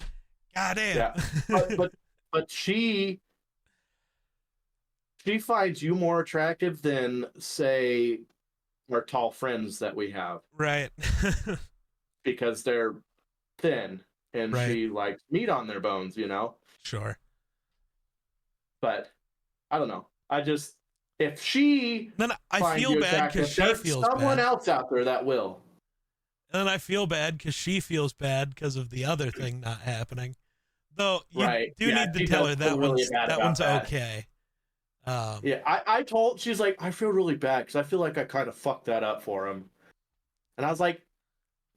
Goddamn. Yeah, but but but she finds you more attractive than, say, our tall friends that we have Right. because they're thin and Right. she likes meat on their bones. Sure. But I don't know. If she Then I finds feel you bad because attractive, she there's feels someone bad. else out there that will. And then I feel bad because she feels bad because of the other thing not happening. Though you Right. do Yeah, need to she tell does her feel that really one's bad that about one's that. okay. Yeah, she's like, I feel really bad because I feel like I kind of fucked that up for him. And I was like,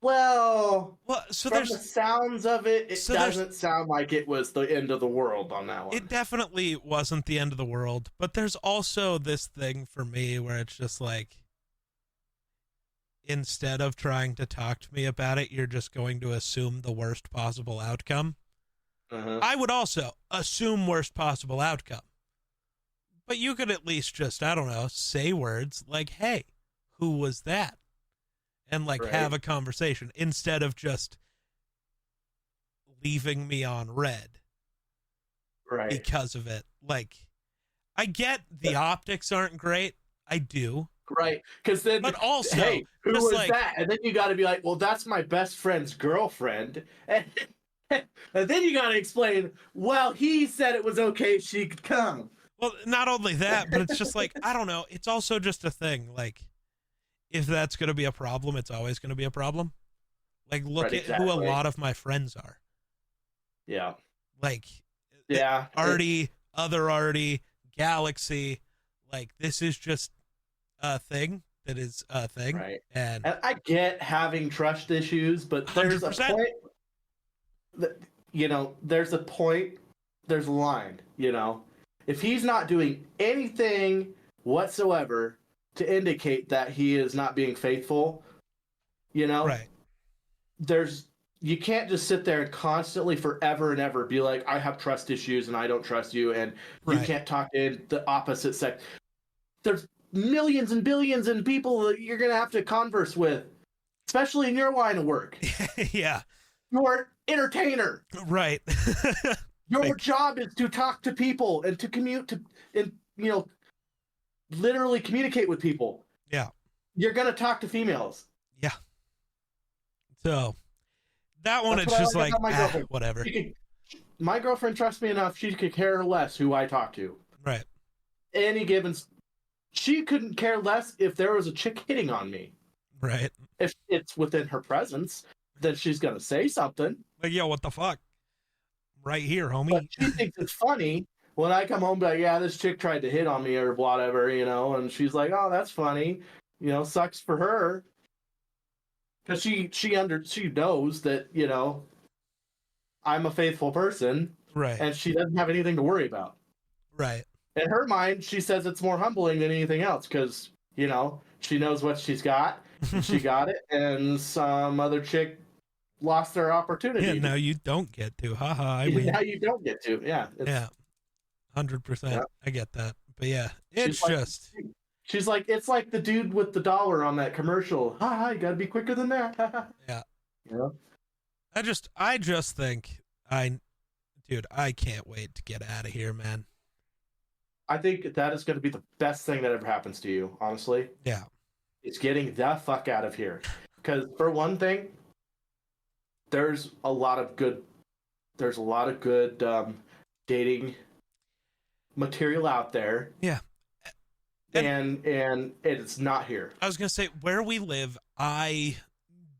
well, Well, so from the sounds of it, it there's doesn't sound like it was the end of the world on that it one. definitely wasn't the end of the world, but there's also this thing for me where it's just like, instead of trying to talk to me about it, you're just going to assume the worst possible outcome. Uh-huh. I would also assume worst possible outcome. But you could at least just, I don't know, say words like, hey, who was that? And like Right. have a conversation instead of just leaving me on red Right. because of it. Like, I get the optics aren't great. I do. Right. Because then, But also, hey, who just was like, that? And then you got to be like, well, that's my best friend's girlfriend. And then you got to explain, well, he said it was okay she could come. well, not only that, but it's just like, I don't know. It's also just a thing. Like, if that's going to be a problem, it's always going to be a problem. Like, look Right, at who a exactly. lot of my friends are. Yeah. Like, Yeah. Artie, other Artie, Galaxy. Like, this is just a thing that is a thing. Right. And I get having trust issues, but there's 100%. a point that, there's a point, there's a line, If he's not doing anything whatsoever to indicate that he is not being faithful, right. you can't just sit there and constantly forever and ever be like, I have trust issues and I don't trust you and you Right. can't talk in the opposite sex. There's millions and billions of people that you're going to have to converse with, especially in your line of work. Yeah. You're an entertainer. Right. Your job is to talk to people and to commute to, and, literally communicate with people. Yeah. You're going to talk to females. Yeah. So that one, That's it's just like like, whatever. My girlfriend trusts me enough. She could care less who I talk to. Right. She couldn't care less if there was a chick hitting on me. Right. If it's within her presence, then she's going to say something. Like, yo, what the fuck? Right here, homie. But she thinks it's funny when I come home and be like, yeah, this chick tried to hit on me or whatever, and she's like, oh, that's funny. Sucks for her. Because she knows that, I'm a faithful person. Right. And she doesn't have anything to worry about. Right. In her mind, she says it's more humbling than anything else because, she knows what she's got. She got it, and some other chick lost their opportunity. Yeah, now you don't get to. Haha, I win. Now you don't get to. Yeah. Yeah. 100%. Yeah. I get that. But yeah, it's She's like, it's like the dude with the dollar on that commercial. Ha, you gotta be quicker than that. Yeah. Yeah. I just think I can't wait to get out of here, man. I think that is going to be the best thing that ever happens to you, honestly. Yeah. It's getting the fuck out of here. Because for one thing, there's a lot of good dating material out there. Yeah. And it's not here. I was going to say, where we live, I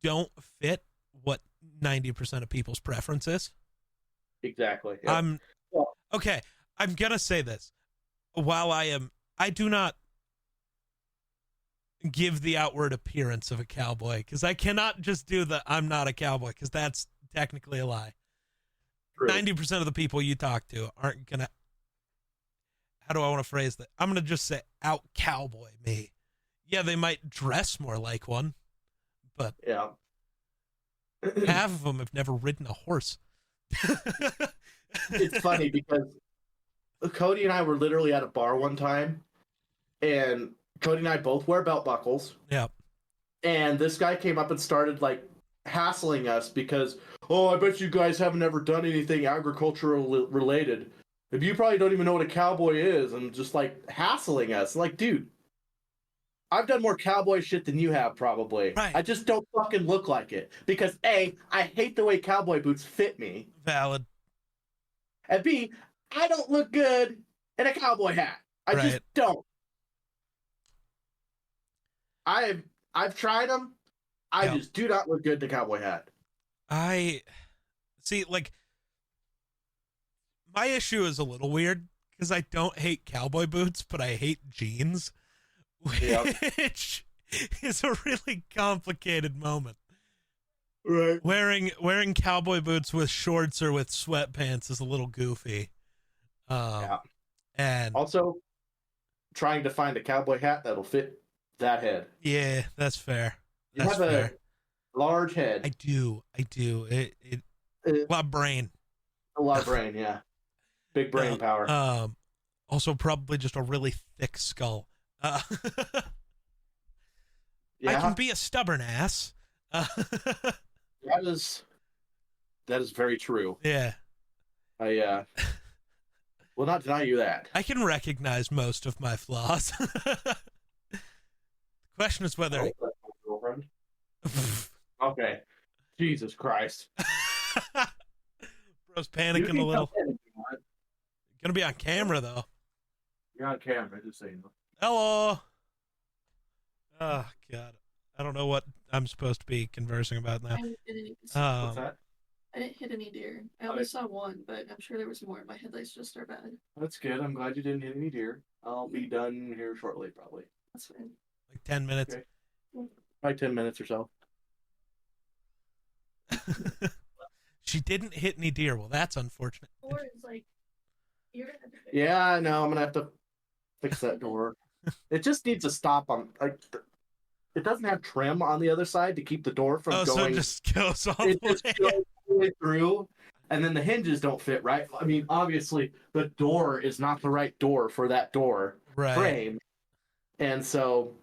don't fit what 90% of people's preference is. Exactly. Yep. Okay. I'm going to say this. While I do not give the outward appearance of a cowboy, because I cannot just do I'm not a cowboy, because that's technically a lie. True. 90% of the people you talk to aren't going to, how do I want to phrase that? I'm going to just say out cowboy me. Yeah, they might dress more like one, but yeah, half of them have never ridden a horse. It's funny because Cody and I were literally at a bar one time, and Cody and I both wear belt buckles. Yeah. And this guy came up and started hassling us because, oh, I bet you guys haven't ever done anything agricultural related. If you probably don't even know what a cowboy is, and just hassling us. Like, dude, I've done more cowboy shit than you have probably. Right. I just don't fucking look like it because A, I hate the way cowboy boots fit me. Valid. And B, I don't look good in a cowboy hat. I just don't. I've tried them. I just do not look good in a cowboy hat. I see, my issue is a little weird because I don't hate cowboy boots, but I hate jeans, which is a really complicated moment. Right. Wearing cowboy boots with shorts or with sweatpants is a little goofy. And also trying to find a cowboy hat that'll fit that head. Yeah, that's fair. You have a large head. I do. It a lot of brain. A lot of brain, yeah. Big brain power. Also probably just a really thick skull. I can be a stubborn ass. That is very true. Yeah. will not deny you that. I can recognize most of my flaws. The question is whether... Oh, that's my girlfriend. Okay. Jesus Christ. Bro's You panicking can a little. come in if you want. Gonna be on camera, though. You're on camera, just so you know. Hello. Oh, God. I don't know what I'm supposed to be conversing about now. I didn't hit any. What's that? I didn't hit any deer. I only saw one, but I'm sure there was more. My headlights just are bad. That's good. I'm glad you didn't hit any deer. I'll be done here shortly, probably. That's fine. Like 10 minutes. Okay. Probably 10 minutes or so. She didn't hit any deer. Well, that's unfortunate. Or it's like, you're gonna have to fix Yeah, I know. I'm gonna have to fix that door. It just needs to stop on like. It doesn't have trim on the other side to keep the door from going. So it just goes all It the just way. goes all the way through, and then the hinges don't fit right. I mean, obviously, the door is not the right door for that door frame, and so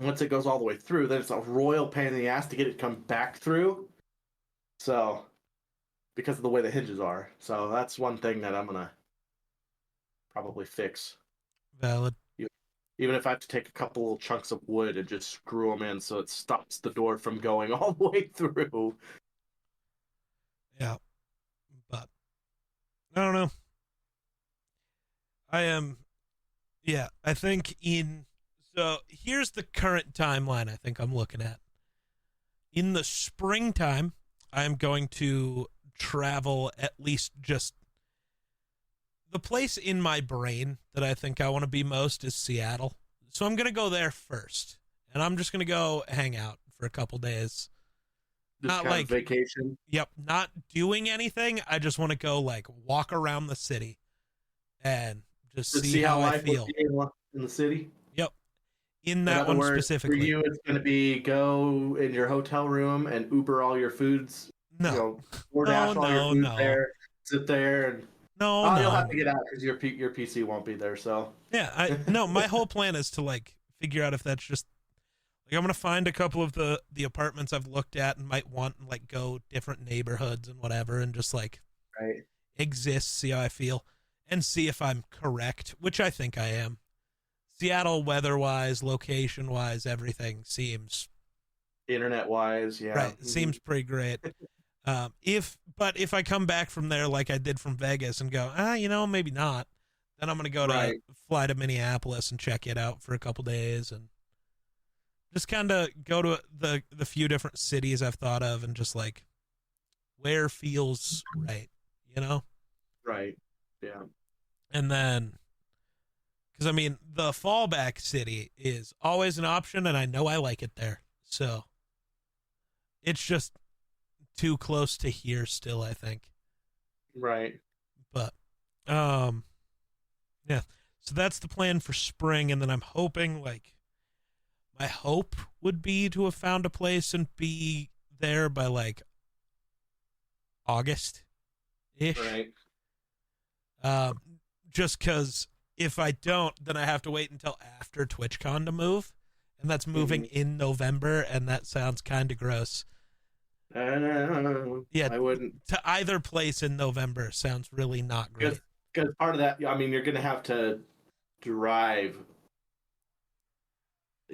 once it goes all the way through, then it's a royal pain in the ass to get it to come back through. So, because of the way the hinges are, so that's one thing that I'm gonna probably fix. Valid. Even if I have to take a couple little chunks of wood and just screw them in so it stops the door from going all the way through. Yeah. But I don't know. I think so here's the current timeline I think I'm looking at. In the springtime, I'm going to travel at least just the place in my brain that I think I want to be most is Seattle. So I'm going to go there first. And I'm just going to go hang out for a couple days. Just Not kind like of vacation. Yep, not doing anything. I just want to go like walk around the city and just see how I life feel. Will be in the city. Yep. In that one specifically. For you, it's going to be go in your hotel room and Uber all your foods. No. You know, DoorDash all your food there. Sit there and you'll have to get out because your PC won't be there. So yeah, my whole plan is to like figure out if that's just like I'm gonna find a couple of the apartments I've looked at and might want and like go different neighborhoods and whatever and just like exist, see how I feel, and see if I'm correct, which I think I am. Seattle, weather-wise, location-wise, everything seems internet-wise, yeah, right. Seems pretty great. If I come back from there like I did from Vegas and go, maybe not, then I'm gonna go to fly to Minneapolis and check it out for a couple days and just kind of go to the few different cities I've thought of and just like where feels right, Right. Yeah. And then, because I mean, the fallback city is always an option, and I know I like it there, so it's just too close to here still, I think. Right. But, yeah. So that's the plan for spring, and then I'm hoping, like, my hope would be to have found a place and be there by, like, August-ish. Right. Just because if I don't, then I have to wait until after TwitchCon to move, and that's moving in November, and that sounds kind of gross. Yeah, I wouldn't. To either place in November sounds really not great. Because part of that, I mean, you're going to have to drive.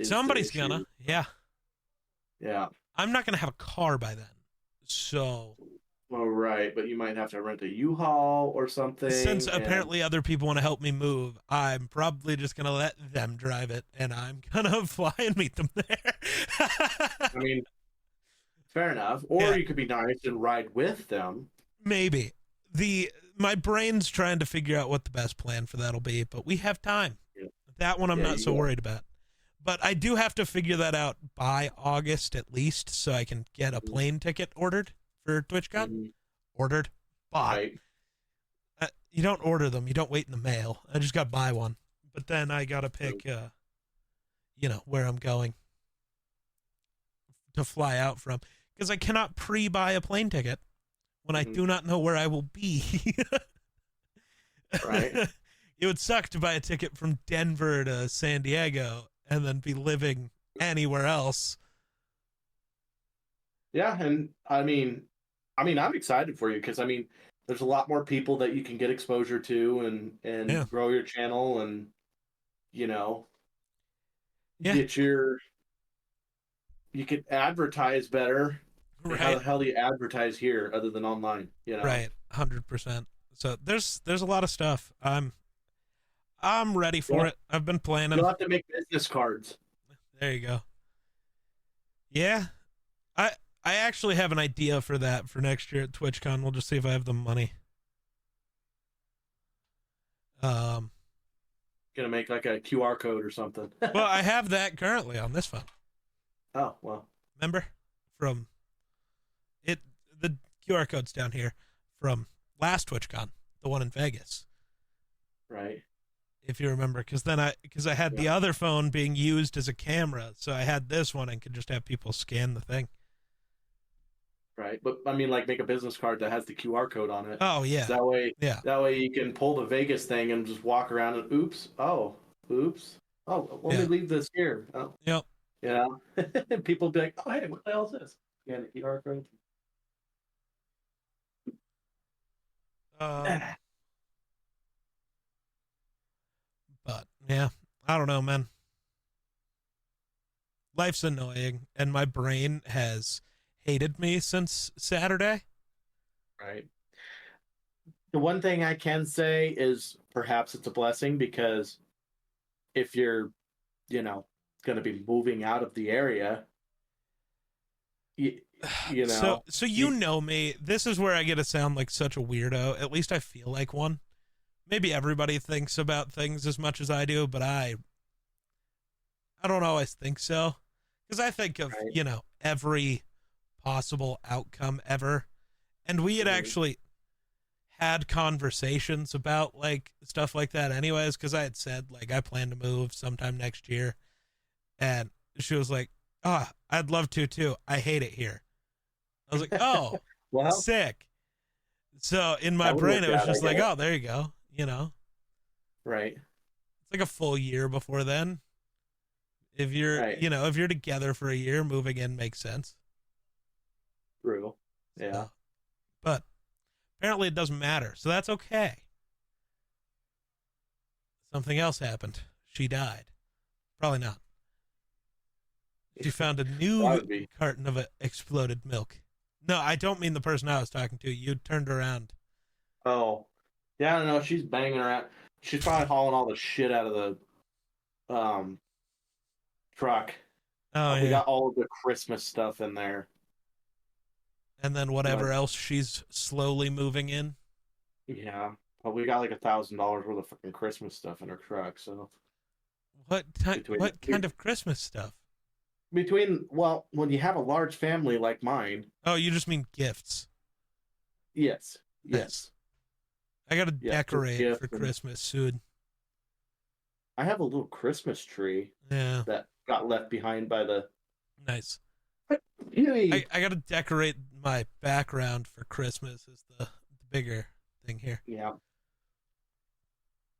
Somebody's gonna, yeah. Yeah. I'm not gonna have a car by then, so. Well, right, but you might have to rent a U-Haul or something. Since apparently other people want to help me move, I'm probably just gonna let them drive it, and I'm gonna fly and meet them there. I mean, fair enough. Or you could be nice and ride with them. Maybe. My brain's trying to figure out what the best plan for that'll be, but we have time. Yeah. That one I'm not so worried about. But I do have to figure that out by August at least, so I can get a plane ticket ordered for TwitchCon. Ordered. Bought. Right. You don't order them. You don't wait in the mail. I just got to buy one. But then I got to pick, where I'm going to fly out from. Because I cannot pre-buy a plane ticket when I do not know where I will be. Right. It would suck to buy a ticket from Denver to San Diego and then be living anywhere else. Yeah, and I mean, I'm excited for you because I mean, there's a lot more people that you can get exposure to and Yeah. grow your channel and you know Yeah. get your you could advertise better. How Right. the hell do you advertise here other than online? You know, Right. 100%. So there's a lot of stuff. I'm ready for you'll, it. I've been planning. you'll have to make business cards. There you go. Yeah. I I actually have an idea for that for next year at TwitchCon. We'll just see if I have the money. Um Gonna make like a QR code or something. well, I have that currently on this phone. Oh well, Remember? From it the QR code's down here from last TwitchCon, the one in Vegas. right. If you remember, because I had the other phone being used as a camera, so I had this one and could just have people scan the thing. Right, but I mean, like, make a business card that has the QR code on it. Oh yeah, So yeah, that way you can pull the Vegas thing and just walk around and oops, oops, let me leave this here. Oh, yep. you know, and people be like, oh hey, what the hell is this? Yeah, the QR code. But yeah, I don't know, man. Life's annoying, and my brain has hated me since Saturday. Right. The one thing I can say is perhaps it's a blessing because if you're, going to be moving out of the area, you know, So you know me. This is where I get to sound like such a weirdo. At least I feel like one. Maybe everybody thinks about things as much as I do, but I don't always think so. Because I think of, right. Every possible outcome ever. And we had actually had conversations about like stuff like that anyways, because I had said like I plan to move sometime next year. And she was like, I'd love to too. I hate it here. I was like, oh, Well, sick. So in my that would brain, work it was out, I just like, guess. oh, there you go. Right. It's like a full year before then. If you're, Right. if you're together for a year, moving in makes sense. True. Yeah. So, but apparently it doesn't matter. So that's okay. Something else happened. She died. Probably not. She found a new That be. carton of exploded milk. No, I don't mean the person I was talking to. You turned around. Oh. Yeah, I don't know. She's banging around. She's probably hauling all the shit out of the truck. Oh, We yeah. got all of the Christmas stuff in there. And then whatever else she's slowly moving in. Yeah. But we got like $1,000 worth of fucking Christmas stuff in her truck, so What kind of Christmas stuff? well, when you have a large family like mine, Oh, you just mean gifts. yes. Nice. I got to Yeah, decorate for Christmas soon. I have a little Christmas tree Yeah. that got left behind by the. Nice. Yay. I got to decorate my background for Christmas is the bigger thing here. Yeah.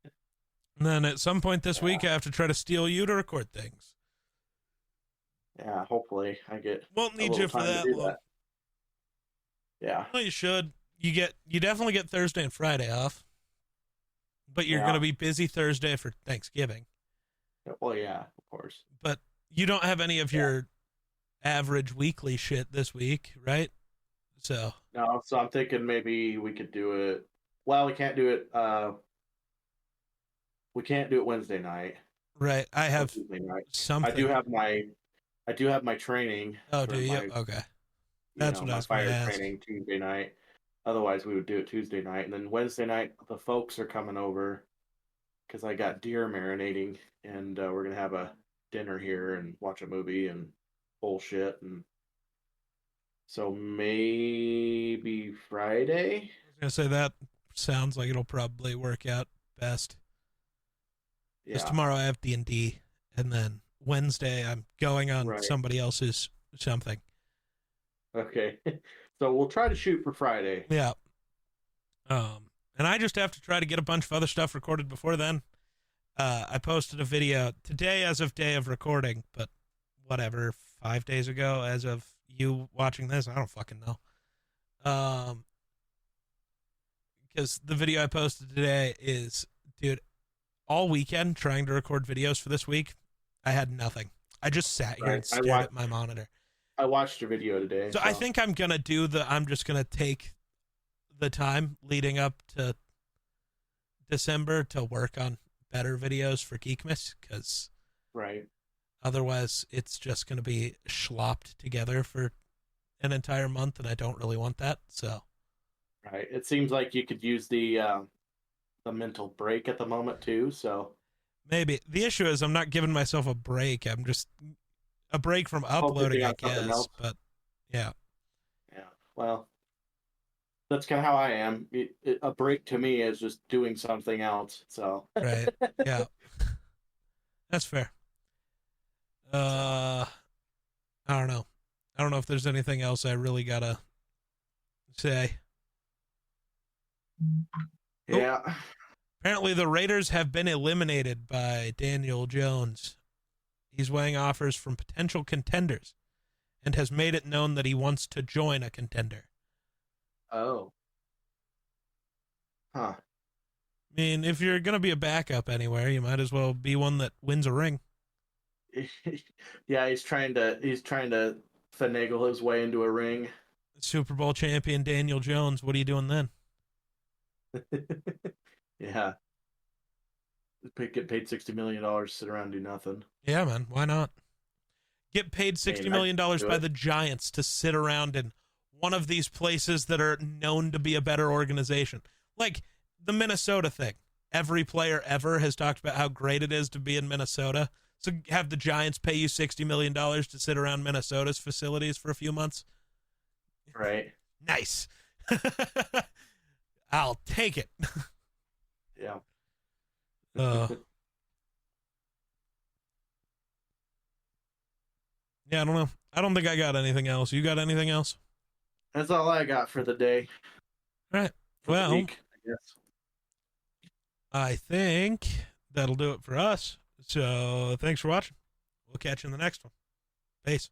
And then at some point this week, I have to try to steal you to record things. Yeah, hopefully I get. Won't need you for that long. Yeah. Well, you should. You definitely get Thursday and Friday off. But you're going to be busy Thursday for Thanksgiving. Well, yeah, of course. But you don't have any of your average weekly shit this week, right? So. No, so I'm thinking maybe we could do it. Well, we can't do it. We can't do it Wednesday night. Right. I have something. I do have my training. Oh, do you? Okay. That's what I was going to ask. Training Tuesday night. Otherwise, we would do it Tuesday night, and then Wednesday night the folks are coming over because I got deer marinating, and we're gonna have a dinner here and watch a movie and bullshit, and so maybe Friday. I was going to say that sounds like it'll probably work out best. Because tomorrow I have D&D, and then Wednesday I'm going on somebody else's something. Okay. So we'll try to shoot for Friday. Yeah. And I just have to try to get a bunch of other stuff recorded before then. I posted a video today as of day of recording, but whatever, 5 days ago as of you watching this, I don't fucking know. because the video I posted today is, dude, all weekend trying to record videos for this week, I had nothing. I just sat here and stared at my monitor. I watched your video today. So I think I'm going to do I'm just going to take the time leading up to December to work on better videos for Geekmas, because otherwise it's just going to be slopped together for an entire month, and I don't really want that. So it seems like you could use the mental break at the moment too, so maybe. The issue is I'm not giving myself a break. I'm just a break from uploading, I guess. But yeah. Well, that's kind of how I am. A break to me is just doing something else. So right, yeah, that's fair. I don't know. I don't know if there's anything else I really gotta say. Yeah. Oh, apparently the Raiders have been eliminated by Daniel Jones. He's weighing offers from potential contenders and has made it known that he wants to join a contender. Oh. Huh. I mean, if you're going to be a backup anywhere, you might as well be one that wins a ring. Yeah, he's trying to finagle his way into a ring. Super Bowl champion Daniel Jones, what are you doing then? Yeah. Get paid $60 million to sit around and do nothing. Yeah, man. Why not? Get paid $60 million by the Giants to sit around in one of these places that are known to be a better organization. Like the Minnesota thing. Every player ever has talked about how great it is to be in Minnesota. So have the Giants pay you $60 million to sit around Minnesota's facilities for a few months? Right. Nice. I'll take it. Yeah. Yeah, I don't know. I don't think I got anything else. You got anything else? That's all I got for the day. All right. Well, week, I guess. I think that'll do it for us. So thanks for watching. We'll catch you in the next one. Peace.